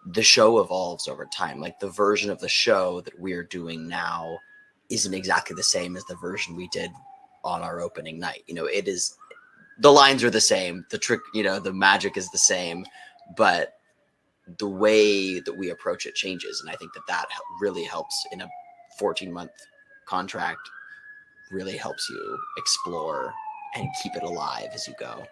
the show evolves over time. Like, the version of the show that we're doing now isn't exactly the same as the version we did on our opening night. You know, it is, the lines are the same, the trick, you know, the magic is the same, but the way that we approach it changes. And I think that really helps in a 14-month contract, really helps you explore and keep it alive as you go.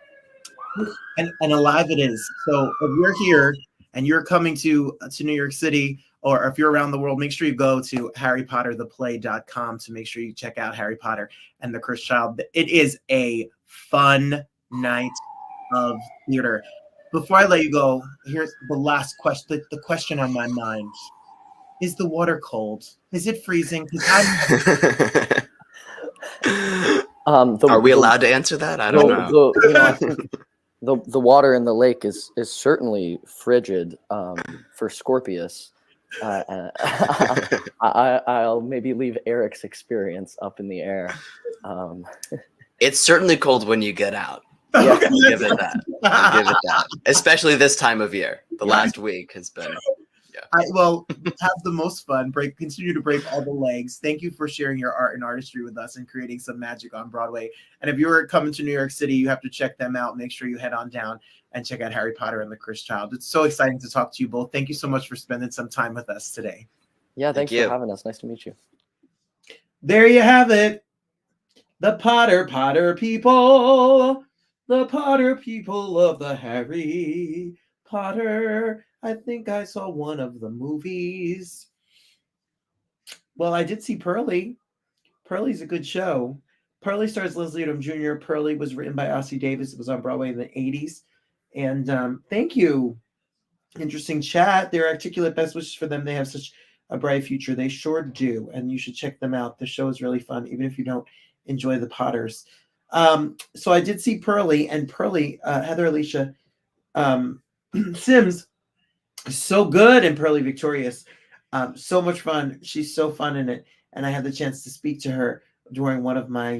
And alive it is. So if you're here and you're coming to New York City, or if you're around the world, make sure you go to harrypottertheplay.com to make sure you check out Harry Potter and the Cursed Child. It is a fun night of theater. Before I let you go, here's the last question. The question on my mind: is the water cold? Is it freezing? Are we allowed to answer that? I don't know. You know, I think the water in the lake is certainly frigid for Scorpius. I'll maybe leave Erik's experience up in the air. It's certainly cold when you get out. Yeah, I'll give it that. I'll give it that. Especially this time of year. The last week has been. Yeah. Well, have the most fun. Continue to break all the legs. Thank you for sharing your art and artistry with us and creating some magic on Broadway. And if you're coming to New York City, you have to check them out. Make sure you head on down and check out Harry Potter and the Cursed Child. It's so exciting to talk to you both. Thank you so much for spending some time with us today. Yeah, thanks for having us. Nice to meet you. There you have it. The Potter people. The Potter people of the Harry Potter. I think I saw one of the movies. Well, I did see Purlie. Purlie's a good show. Purlie stars Leslie Odom Jr. Purlie was written by Ossie Davis. It was on Broadway in the 80s. And thank you. Interesting chat. They're articulate. Best wishes for them. They have such a bright future. They sure do. And you should check them out. The show is really fun, even if you don't enjoy the Potters. So I did see Purlie, and Purlie, Heather Alicia Simms, so good in Purlie Victorius. So much fun. She's so fun in it. And I had the chance to speak to her during one of my,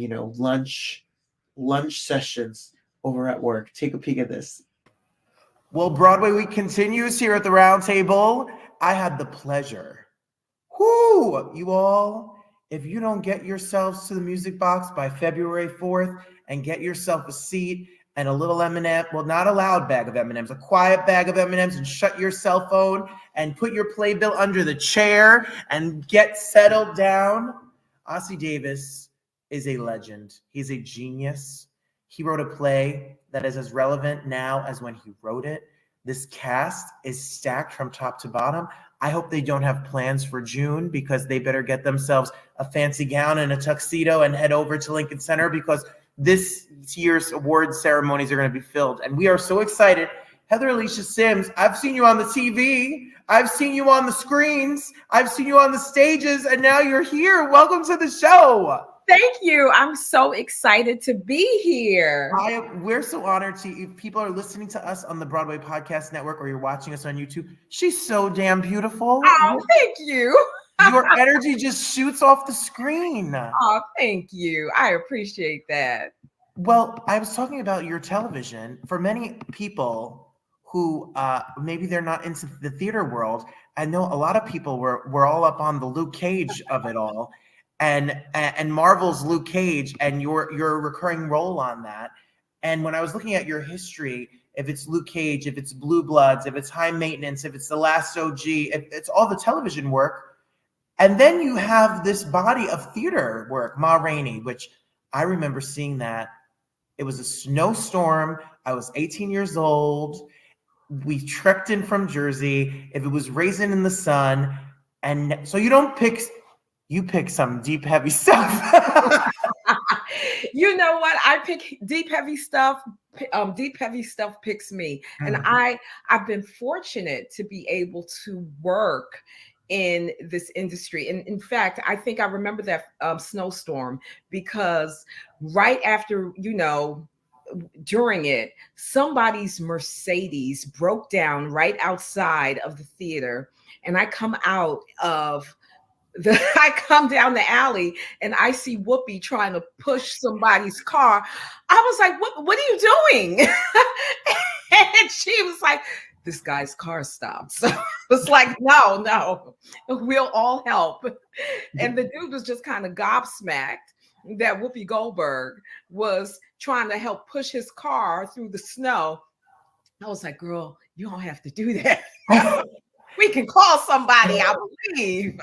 lunch sessions over at work. Take a peek at this. Well, Broadway Week continues here at the Roundtable. I had the pleasure. You all, if you don't get yourselves to the music box by February 4th and get yourself a seat and a little M&M, well, not a loud bag of M&Ms, a quiet bag of M&Ms, and shut your cell phone and put your playbill under the chair and get settled down. Ossie Davis is a legend. He's a genius. He wrote a play that is as relevant now as when he wrote it. This cast is stacked from top to bottom. I hope they don't have plans for June, because they better get themselves a fancy gown and a tuxedo and head over to Lincoln Center, because this year's award ceremonies are going to be filled. And we are so excited. Heather Alicia Simms, I've seen you on the TV. I've seen you on the screens. I've seen you on the stages, and now you're here. Welcome to the show. Thank you. I'm so excited to be here. We're so honored to, if people are listening to us on the Broadway Podcast Network or you're watching us on YouTube, she's so damn beautiful. Oh, thank you. Your energy just shoots off the screen. Oh, thank you. I appreciate that. Well, I was talking about your television. For many people who maybe they're not into the theater world, I know a lot of people were all up on the Luke Cage of it all, and Marvel's Luke Cage, and your recurring role on that. And when I was looking at your history, if it's Luke Cage, if it's Blue Bloods, if it's High Maintenance, if it's The Last OG, if it's all the television work, and then you have this body of theater work, Ma Rainey, which I remember seeing that. It was a snowstorm. I was 18 years old. We trekked in from Jersey. If it was Raisin in the Sun, and so you pick some deep, heavy stuff. You know what? I pick deep, heavy stuff. Deep, heavy stuff picks me. And I've been fortunate to be able to work in this industry. And in fact, I think I remember that snowstorm, because right after, during it, somebody's Mercedes broke down right outside of the theater. And I come down the alley and I see Whoopi trying to push somebody's car. I was like, what are you doing? And she was like, this guy's car stopped. So I was like, no, we'll all help. And the dude was just kind of gobsmacked that Whoopi Goldberg was trying to help push his car through the snow. I was like, girl, you don't have to do that. We can call somebody, I believe.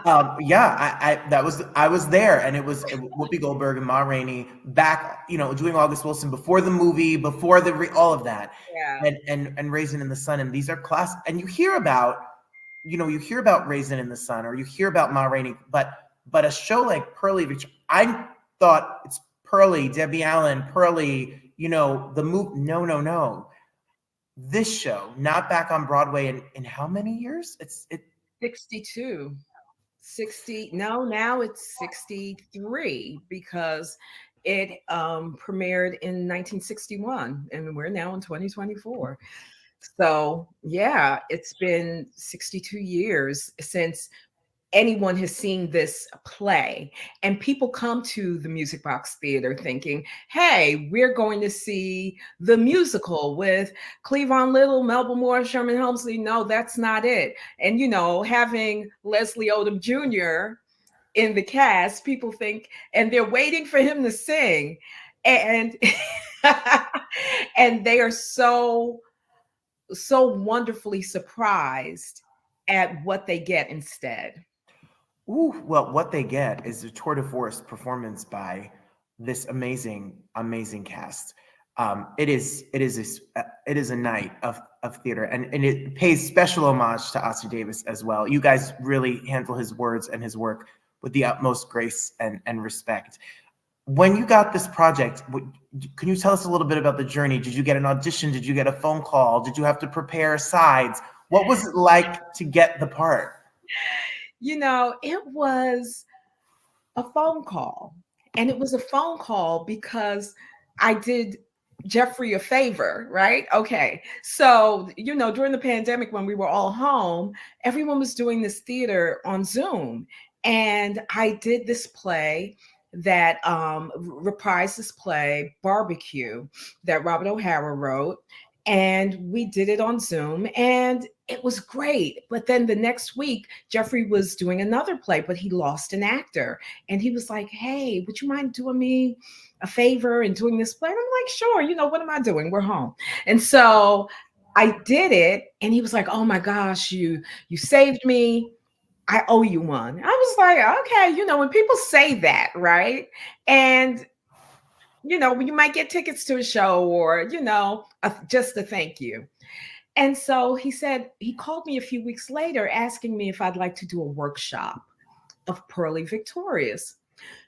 I was there, and it was Whoopi Goldberg and Ma Rainey back, doing August Wilson before the movie, before all of that, and Raisin in the Sun, and these are class. And you hear about Raisin in the Sun, or you hear about Ma Rainey, but a show like Purlie Victorius, I thought it's Purlie, Debbie Allen, Purlie, the movie. No. This show, not back on Broadway in how many years? It's 62. 60. No, now it's 63, because it premiered in 1961, and we're now in 2024. So yeah, it's been 62 years since anyone has seen this play, and people come to the Music Box Theater thinking, hey, we're going to see the musical with Cleavon Little, Melba Moore, Sherman Hemsley. No, that's not it. And having Leslie Odom Jr. in the cast, people think, and they're waiting for him to sing, and and they are so wonderfully surprised at what they get instead. Ooh, well, what they get is a tour de force performance by this amazing cast. It is a night of theater, and it pays special homage to Ossie Davis as well. You guys really handle his words and his work with the utmost grace and respect. When you got this project, can you tell us a little bit about the journey? Did you get an audition? Did you get a phone call? Did you have to prepare sides? What was it like to get the part? It was a phone call, and it was a phone call because I did Jeffrey a favor, right? Okay. So, during the pandemic, when we were all home, everyone was doing this theater on Zoom, and I did this play that reprised this play, Barbecue, that Robert O'Hara wrote. And we did it on Zoom, and it was great. But then the next week, Jeffrey was doing another play, but he lost an actor. And he was like, hey, would you mind doing me a favor and doing this play? And I'm like, sure. What am I doing? We're home. And so I did it. And he was like, oh my gosh, you saved me. I owe you one. I was like, okay, when people say that, right? And you might get tickets to a show, or, just a thank you. And so he said, he called me a few weeks later asking me if I'd like to do a workshop of Purlie Victorius.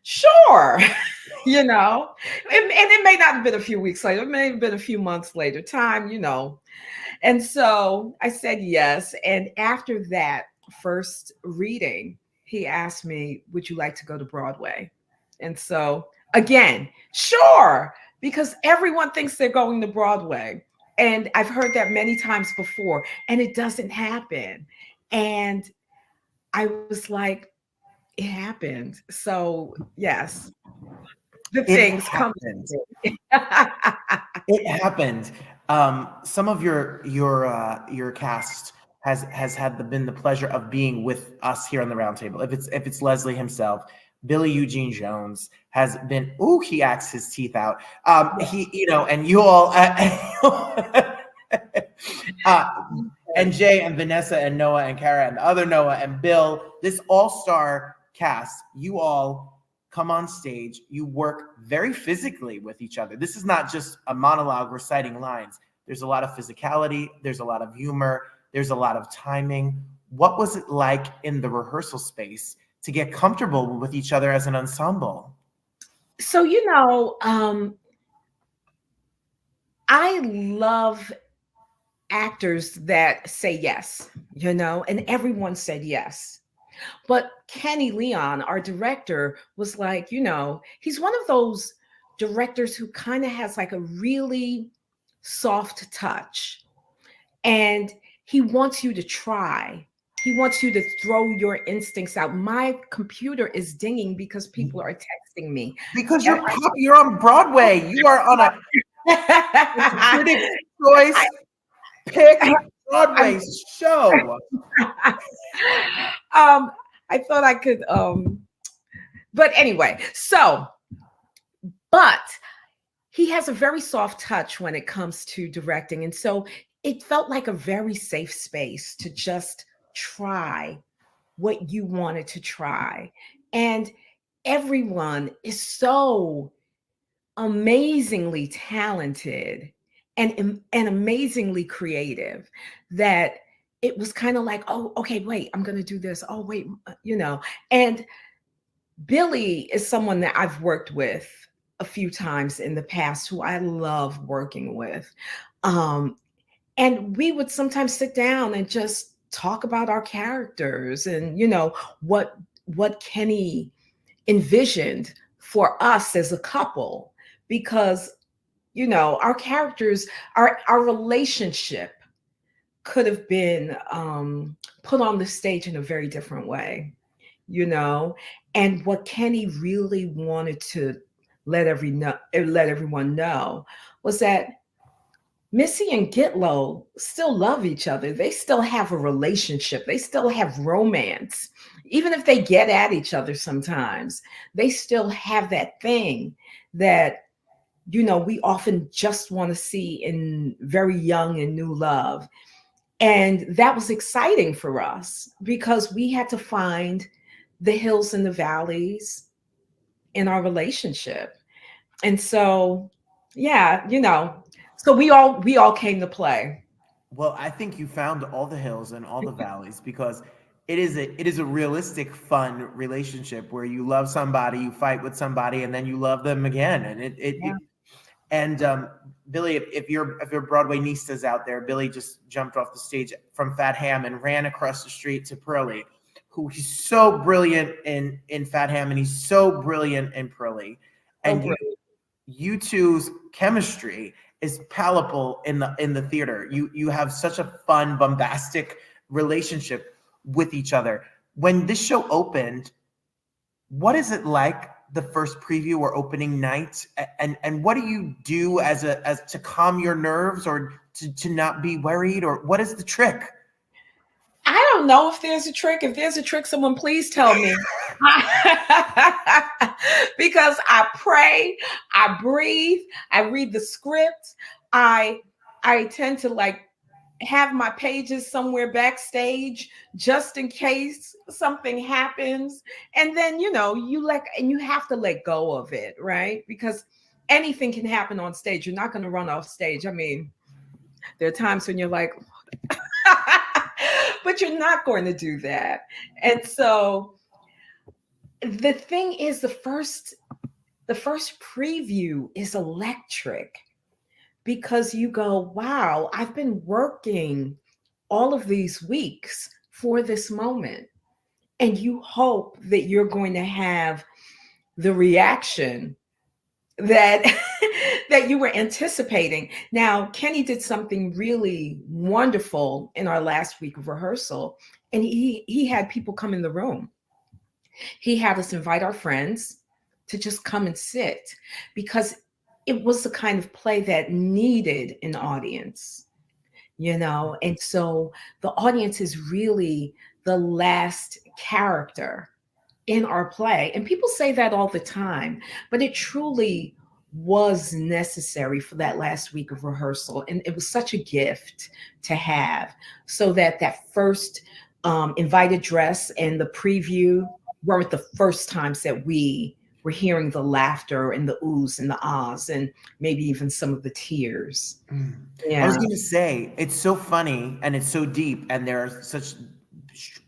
Sure. You know, and it may not have been a few weeks later, it may have been a few months later, time, you know. And so I said yes. And after that first reading, he asked me, would you like to go to Broadway? And so again, sure, because everyone thinks they're going to Broadway. And I've heard that many times before, and it doesn't happen. And I was like, it happened. So yes, the things come. It happened. Some of your cast has been the pleasure of being with us here on the Roundtable. If it's Leslie himself, Billy Eugene Jones has been. Ooh, he acts his teeth out. He, you know, and you all, and Jay and Vanessa and Noah and Kara and the other Noah and Bill. This all-star cast, you all come on stage. You work very physically with each other. This is not just a monologue reciting lines. There's a lot of physicality. There's a lot of humor. There's a lot of timing. What was it like in the rehearsal space to get comfortable with each other as an ensemble? So, you know, I love actors that say yes, you know, and everyone said yes. But Kenny Leon, our director, was like, you know, he's one of those directors who kind of has like a really soft touch. And he wants you to try. He wants you to throw your instincts out. My computer is dinging because people are texting me. Because you're on Broadway. You are on a Critics' Choice Pick Broadway show. I thought I could, but anyway, so, but he has a very soft touch when it comes to directing. And so it felt like a very safe space to just try what you wanted to try. And everyone is so amazingly talented and amazingly creative that it was kind of like, oh, okay, wait, I'm going to do this. Oh, wait, you know. And Billy is someone that I've worked with a few times in the past who I love working with. And we would sometimes sit down and just talk about our characters and, you know, what Kenny envisioned for us as a couple, because, you know, our characters, our relationship could have been put on the stage in a very different way, you know. And what Kenny really wanted to let everyone know was that Missy and Gitlow still love each other. They still have a relationship. They still have romance. Even if they get at each other sometimes, they still have that thing that, you know, we often just want to see in very young and new love. And that was exciting for us because we had to find the hills and the valleys in our relationship. And so, yeah, you know, so we all came to play. Well, I think you found all the hills and all the valleys because it is a realistic, fun relationship where you love somebody, you fight with somebody, and then you love them again. And Billy, if your Broadway niece's out there, Billy just jumped off the stage from Fat Ham and ran across the street to Purlie, who he's so brilliant in Fat Ham and he's so brilliant in Purlie. And you two's chemistry is palpable in the theater. You have such a fun, bombastic relationship with each other. When this show opened, what is it like the first preview or opening night? And what do you do as to calm your nerves or to not be worried, or what is the trick? I don't know if there's a trick. If there's a trick, someone please tell me. Because I pray, I breathe, I read the script. I tend to like have my pages somewhere backstage just in case something happens. And then, you know, you have to let go of it, right? Because anything can happen on stage. You're not going to run off stage. I mean, there are times when you're like, but you're not going to do that. And so the thing is, the first preview is electric because you go, wow, I've been working all of these weeks for this moment. And you hope that you're going to have the reaction that that you were anticipating. Now, Kenny did something really wonderful in our last week of rehearsal, and he had people come in the room. He had us invite our friends to just come and sit because it was the kind of play that needed an audience, you know? And so the audience is really the last character in our play. And people say that all the time, but it truly was necessary for that last week of rehearsal. And it was such a gift to have, so that that first invited dress and the preview weren't the first times that we were hearing the laughter and the oohs and the ahs and maybe even some of the tears. I was going to say, it's so funny and it's so deep, and there are such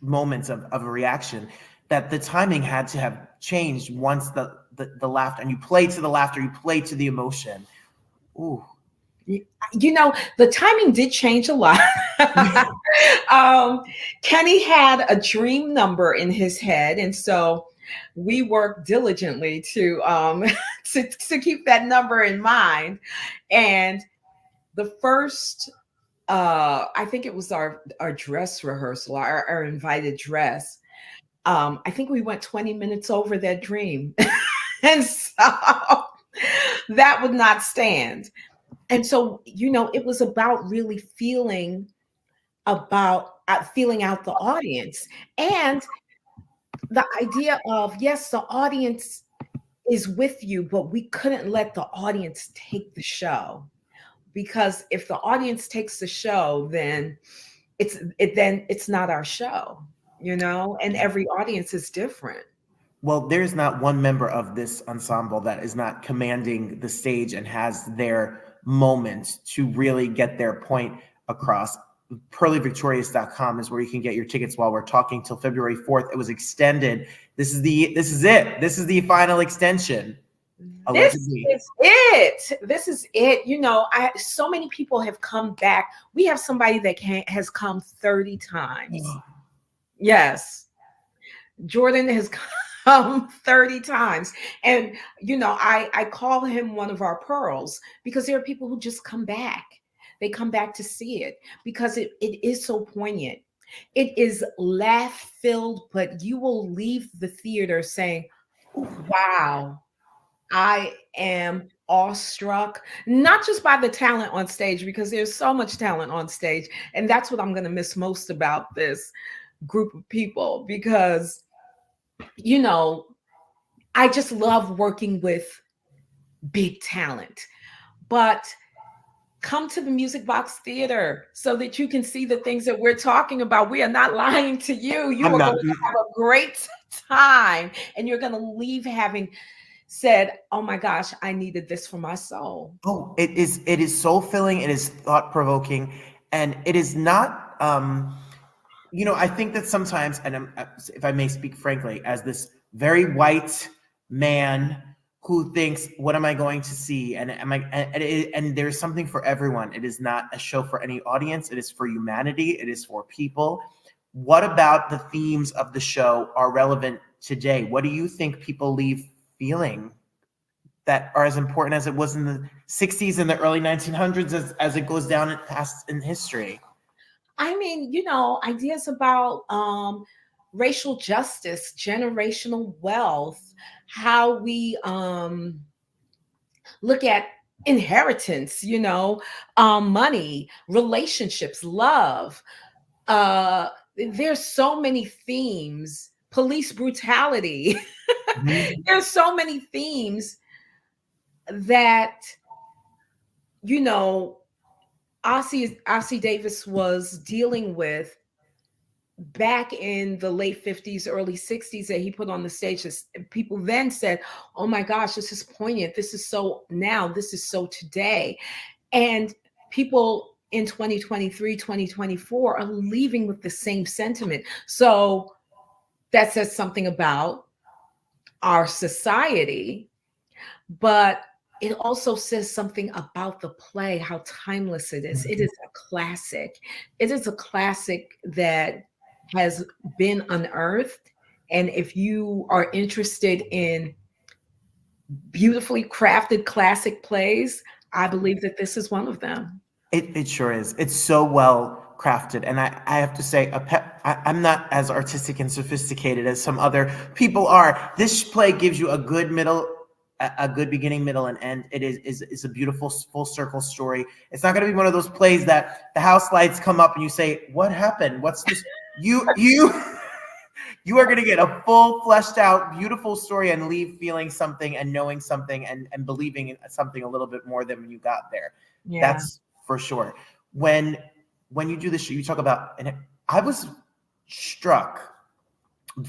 moments of a reaction that the timing had to have changed once the laughter, and you play to the laughter, you play to the emotion. Ooh. You know, the timing did change a lot. Kenny had a dream number in his head, and so we worked diligently to to keep that number in mind. And the first, I think it was our dress rehearsal, our invited dress. I think we went 20 minutes over that dream, and so that would not stand. And so, you know, it was about really feeling out the audience, and the idea of, yes, the audience is with you, but we couldn't let the audience take the show, because if the audience takes the show, then it's not our show, you know, and every audience is different. Well, there's not one member of this ensemble that is not commanding the stage and has their moment to really get their point across. PurlieVictorius.com is where you can get your tickets while we're talking till February 4th. It was extended. This is it. This is the final extension. Allegedly. This is it. You know, so many people have come back. We have somebody that has come 30 times. Yes. Jordan has come 30 times. And, you know, I call him one of our pearls, because there are people who just come back. They come back to see it because it is so poignant. It is laugh-filled, but you will leave the theater saying, wow, I am awestruck, not just by the talent on stage, because there's so much talent on stage. And that's what I'm going to miss most about this group of people, because, you know, I just love working with big talent. But come to the Music Box Theater so that you can see the things that we're talking about. We are not lying to you. You are going to have a great time, and you're going to leave having said, oh my gosh, I needed this for my soul. Oh, it is soul filling. It is thought provoking, and it is not, you know, I think that sometimes, and if I may speak frankly, as this very white man who thinks, what am I going to see? And there's something for everyone. It is not a show for any audience. It is for humanity. It is for people. What about the themes of the show are relevant today? What do you think people leave feeling that are as important as it was in the 60s and the early 1900s as it goes down in history? I mean, you know, ideas about racial justice, generational wealth, how we look at inheritance, you know, money, relationships, love. There's so many themes, police brutality. Mm-hmm. There's so many themes that, you know, Ossie Davis was dealing with back in the late 50s, early 60s, that he put on the stage. People then said, oh my gosh, this is poignant. This is so now, this is so today. And people in 2023, 2024 are leaving with the same sentiment. So that says something about our society, but it also says something about the play, how timeless it is. It is a classic. It is a classic that has been unearthed. And if you are interested in beautifully crafted classic plays, I believe that this is one of them. It sure is. It's so well crafted. And I have to say, I'm not as artistic and sophisticated as some other people are. This play gives you a good good beginning, middle, and end. It is a beautiful full circle story. It's not going to be one of those plays that the house lights come up and you say, what happened? What's this? You are going to get a full fleshed out, beautiful story and leave feeling something and knowing something and believing in something a little bit more than when you got there. Yeah. That's for sure. When you do this show, you talk about, and I was struck,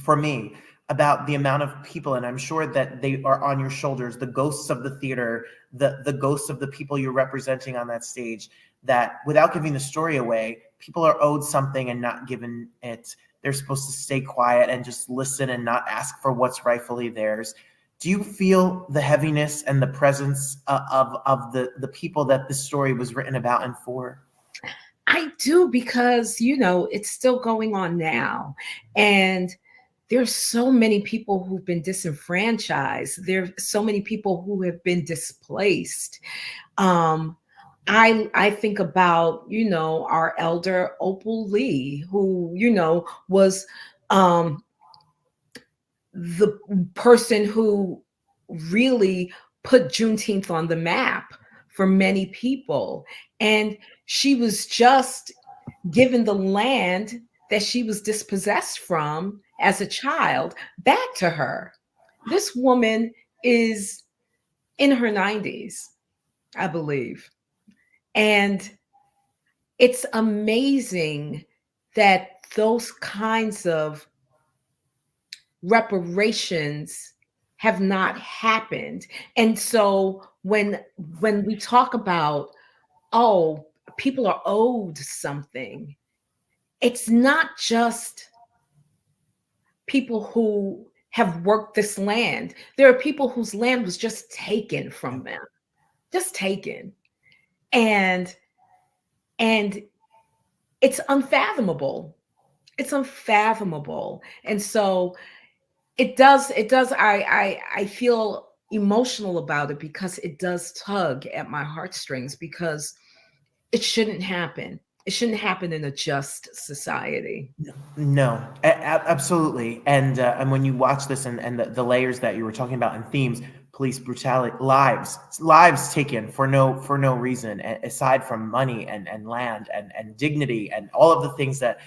for me, about the amount of people, and I'm sure that they are on your shoulders, the ghosts of the theater, the ghosts of the people you're representing on that stage, that without giving the story away, people are owed something and not given it. They're supposed to stay quiet and just listen and not ask for what's rightfully theirs. Do you feel the heaviness and the presence of the people that this story was written about and for? I do, because, it's still going on now. And there's so many people who've been disenfranchised. There's so many people who have been displaced. I think about, our elder Opal Lee, who, was the person who really put Juneteenth on the map for many people. And she was just given the land that she was dispossessed from as a child back to her. This woman is in her 90s, I believe. And it's amazing that those kinds of reparations have not happened. And so when we talk about, people are owed something, it's not just people who have worked this land. There are people whose land was just taken from them, just taken. And it's unfathomable. It's unfathomable. And so it does, I feel emotional about it, because it does tug at my heartstrings, because it shouldn't happen. It shouldn't happen in a just society. No, absolutely. And when you watch this and the layers that you were talking about and themes, police brutality, lives taken for no reason, aside from money and land and dignity and all of the things that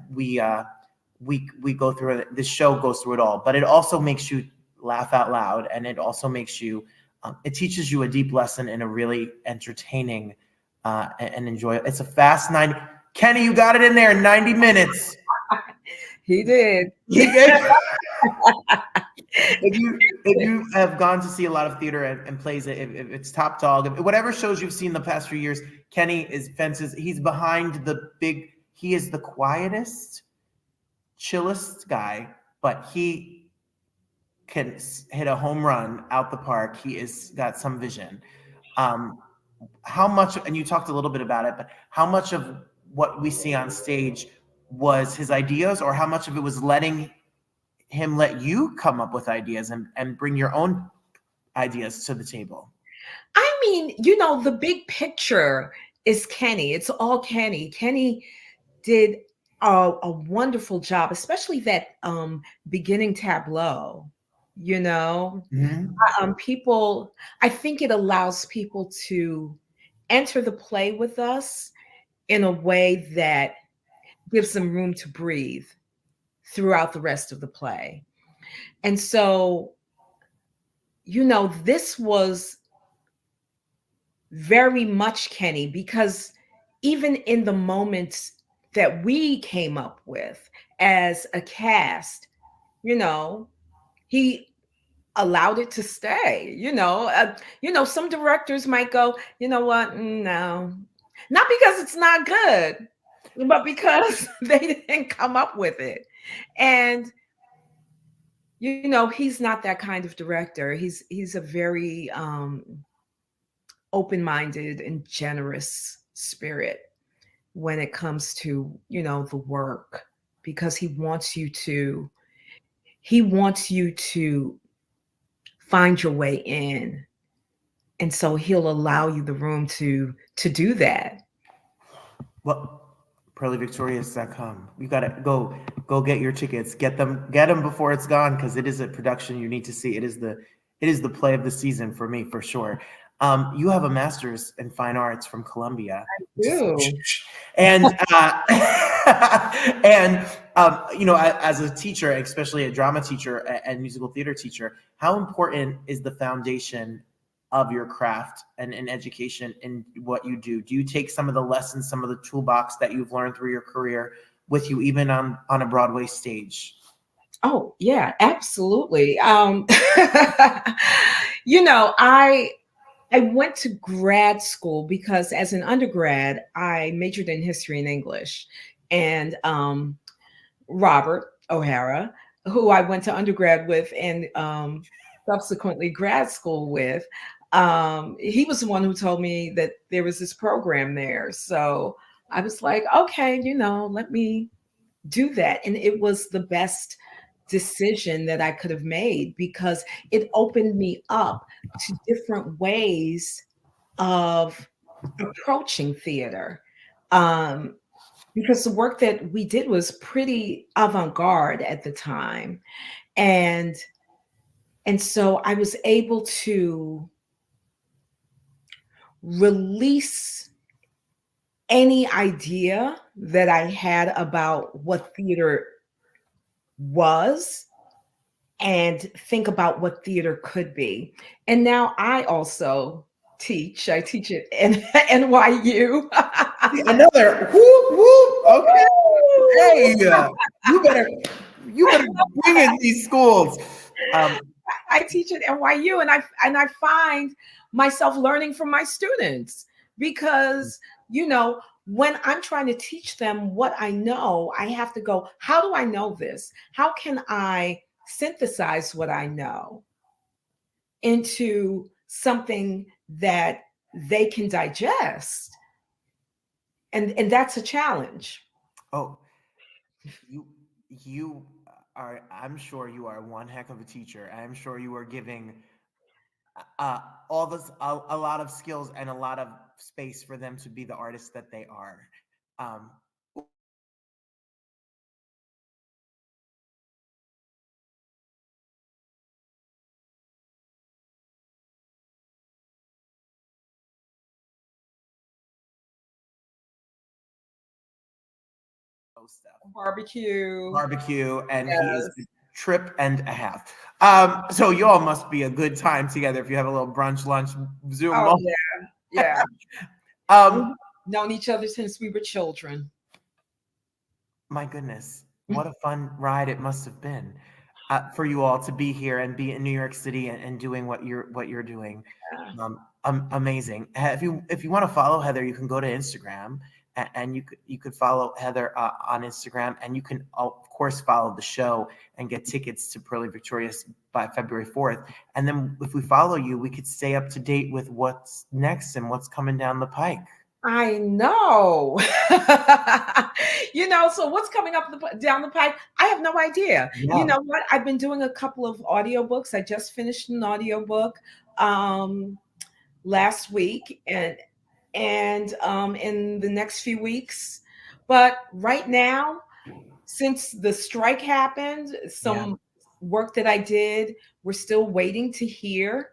we go through. This show goes through it all, but it also makes you laugh out loud, and it also makes you, it teaches you a deep lesson in a really entertaining and enjoy it. It's a fast 90. Kenny, you got it in there in 90 minutes. He did. If you have gone to see a lot of theater and plays, if it's Top Dog, whatever shows you've seen the past few years, Kenny is fences. He's behind he is the quietest, chillest guy, but he can hit a home run out the park. He is got some vision. How much, and you talked a little bit about it, but how much of what we see on stage was his ideas, or how much of it was letting him let you come up with ideas and bring your own ideas to the table? I mean, the big picture is Kenny. It's all Kenny. Kenny did a wonderful job, especially that beginning tableau. People, I think it allows people to enter the play with us in a way that gives them room to breathe throughout the rest of the play. And so, this was very much Kenny, because even in the moments that we came up with as a cast, he allowed it to stay. Some directors might go, you know what? No. Not because it's not good, but because they didn't come up with it. And you know, he's not that kind of director. He's a very open-minded and generous spirit when it comes to, you know, the work, because he wants you to find your way in. And so he'll allow you the room to do that. Well, PurlieVictorius.com. You gotta go get your tickets. Get them before it's gone, because it is a production you need to see. It is the play of the season for me, for sure. You have a master's in fine arts from Columbia. Ew. And you know, as a teacher, especially a drama teacher and musical theater teacher, how important is the foundation of your craft and education in what you do? Do you take some of the lessons, some of the toolbox that you've learned through your career with you, even on a Broadway stage? Oh yeah, absolutely. You know, I went to grad school because as an undergrad, I majored in history and English. And Robert O'Hara, who I went to undergrad with and subsequently grad school with, he was the one who told me that there was this program there. So I was like, okay, you know, let me do that. And it was the best decision that I could have made, because it opened me up to different ways of approaching theater. Because the work that we did was pretty avant-garde at the time. And so I was able to release any idea that I had about what theater was and think about what theater could be. And now I also teach. I teach at NYU. Another whoop whoop. Okay. Hey, you better bring in these schools. I teach at NYU, and I find myself learning from my students, because, you know, when I'm trying to teach them what I know, I have to go, how do I know this? How can I synthesize what I know into something that they can digest? And that's a challenge. Oh, you are, I'm sure you are one heck of a teacher. I'm sure you are giving all this a lot of skills and a lot of space for them to be the artists that they are. Stuff. Barbecue, and yes. He is a trip and a half. So you all must be a good time together if you have a little brunch, lunch, Zoom. Oh, yeah. We've known each other since we were children. My goodness, what a fun ride it must have been for you all to be here and be in New York City and doing what you're doing. Amazing. If you want to follow Heather, you can go to Instagram. And you could follow Heather on Instagram, and you can of course follow the show and get tickets to Purlie Victorius by February 4th. And then if we follow you, we could stay up to date with what's next and what's coming down the pike. I know. You know, so what's coming up down the pike? I have no idea. Yeah. You know what? I've been doing a couple of audiobooks. I just finished an audiobook last week, and in the next few weeks. But right now, since the strike happened, some work that I did, we're still waiting to hear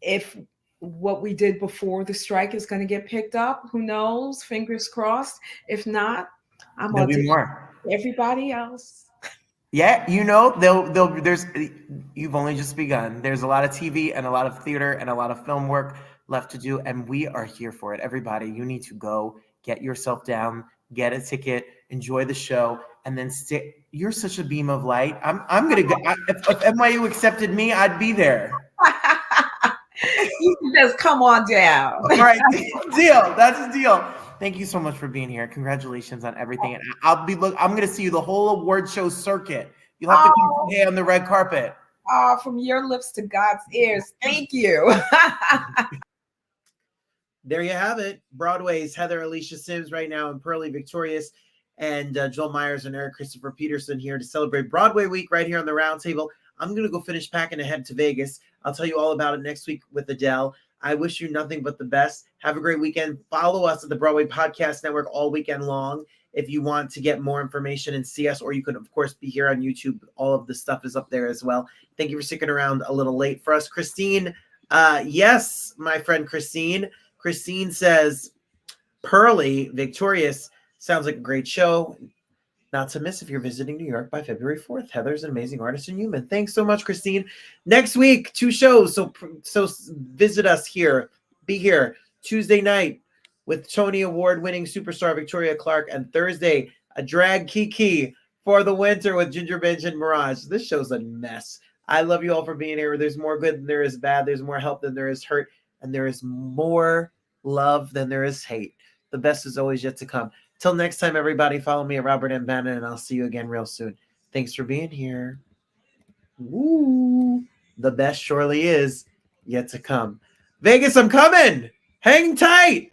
if what we did before the strike is going to get picked up. Who knows? Fingers crossed. If not, I'm going to do more. Everybody else. Yeah, you know, you've only just begun. There's a lot of TV and a lot of theater and a lot of film work left to do, and we are here for it. Everybody, you need to go get yourself down, get a ticket, enjoy the show, and then stay. You're such a beam of light. I'm gonna go. If NYU accepted me, I'd be there. You can just come on down. All right, deal. That's a deal. Thank you so much for being here. Congratulations on everything. And I'm going to see you the whole award show circuit. You'll have to come say on the red carpet. From your lips to God's ears. Thank you. There you have it. Broadway's Heather Alicia Simms right now, and Purlie Victorius, and Joel Meyers and Erik Christopher Peterson here to celebrate Broadway week right here on the Roundtable. I'm going to go finish packing and head to Vegas. I'll tell you all about it next week with Adele. I wish you nothing but the best. Have a great weekend. Follow us at the Broadway Podcast Network all weekend long if you want to get more information and see us, or you could, of course, be here on YouTube. All of the stuff is up there as well. Thank you for sticking around a little late for us. Christine, yes, my friend Christine. Christine says, Purlie Victorius sounds like a great show. Not to miss if you're visiting New York by February 4th. Heather's an amazing artist and human. Thanks so much, Christine. Next week, 2 shows. So visit us here. Be here Tuesday night with Tony Award-winning superstar Victoria Clark, and Thursday, a drag Kiki for the winter with Ginger Bench and Mirage. This show's a mess. I love you all for being here. There's more good than there is bad. There's more help than there is hurt. And there is more love than there is hate. The best is always yet to come. Till next time, everybody, follow me at Robert Bannon, and I'll see you again real soon. Thanks for being here. Woo! The best surely is yet to come. Vegas, I'm coming. Hang tight.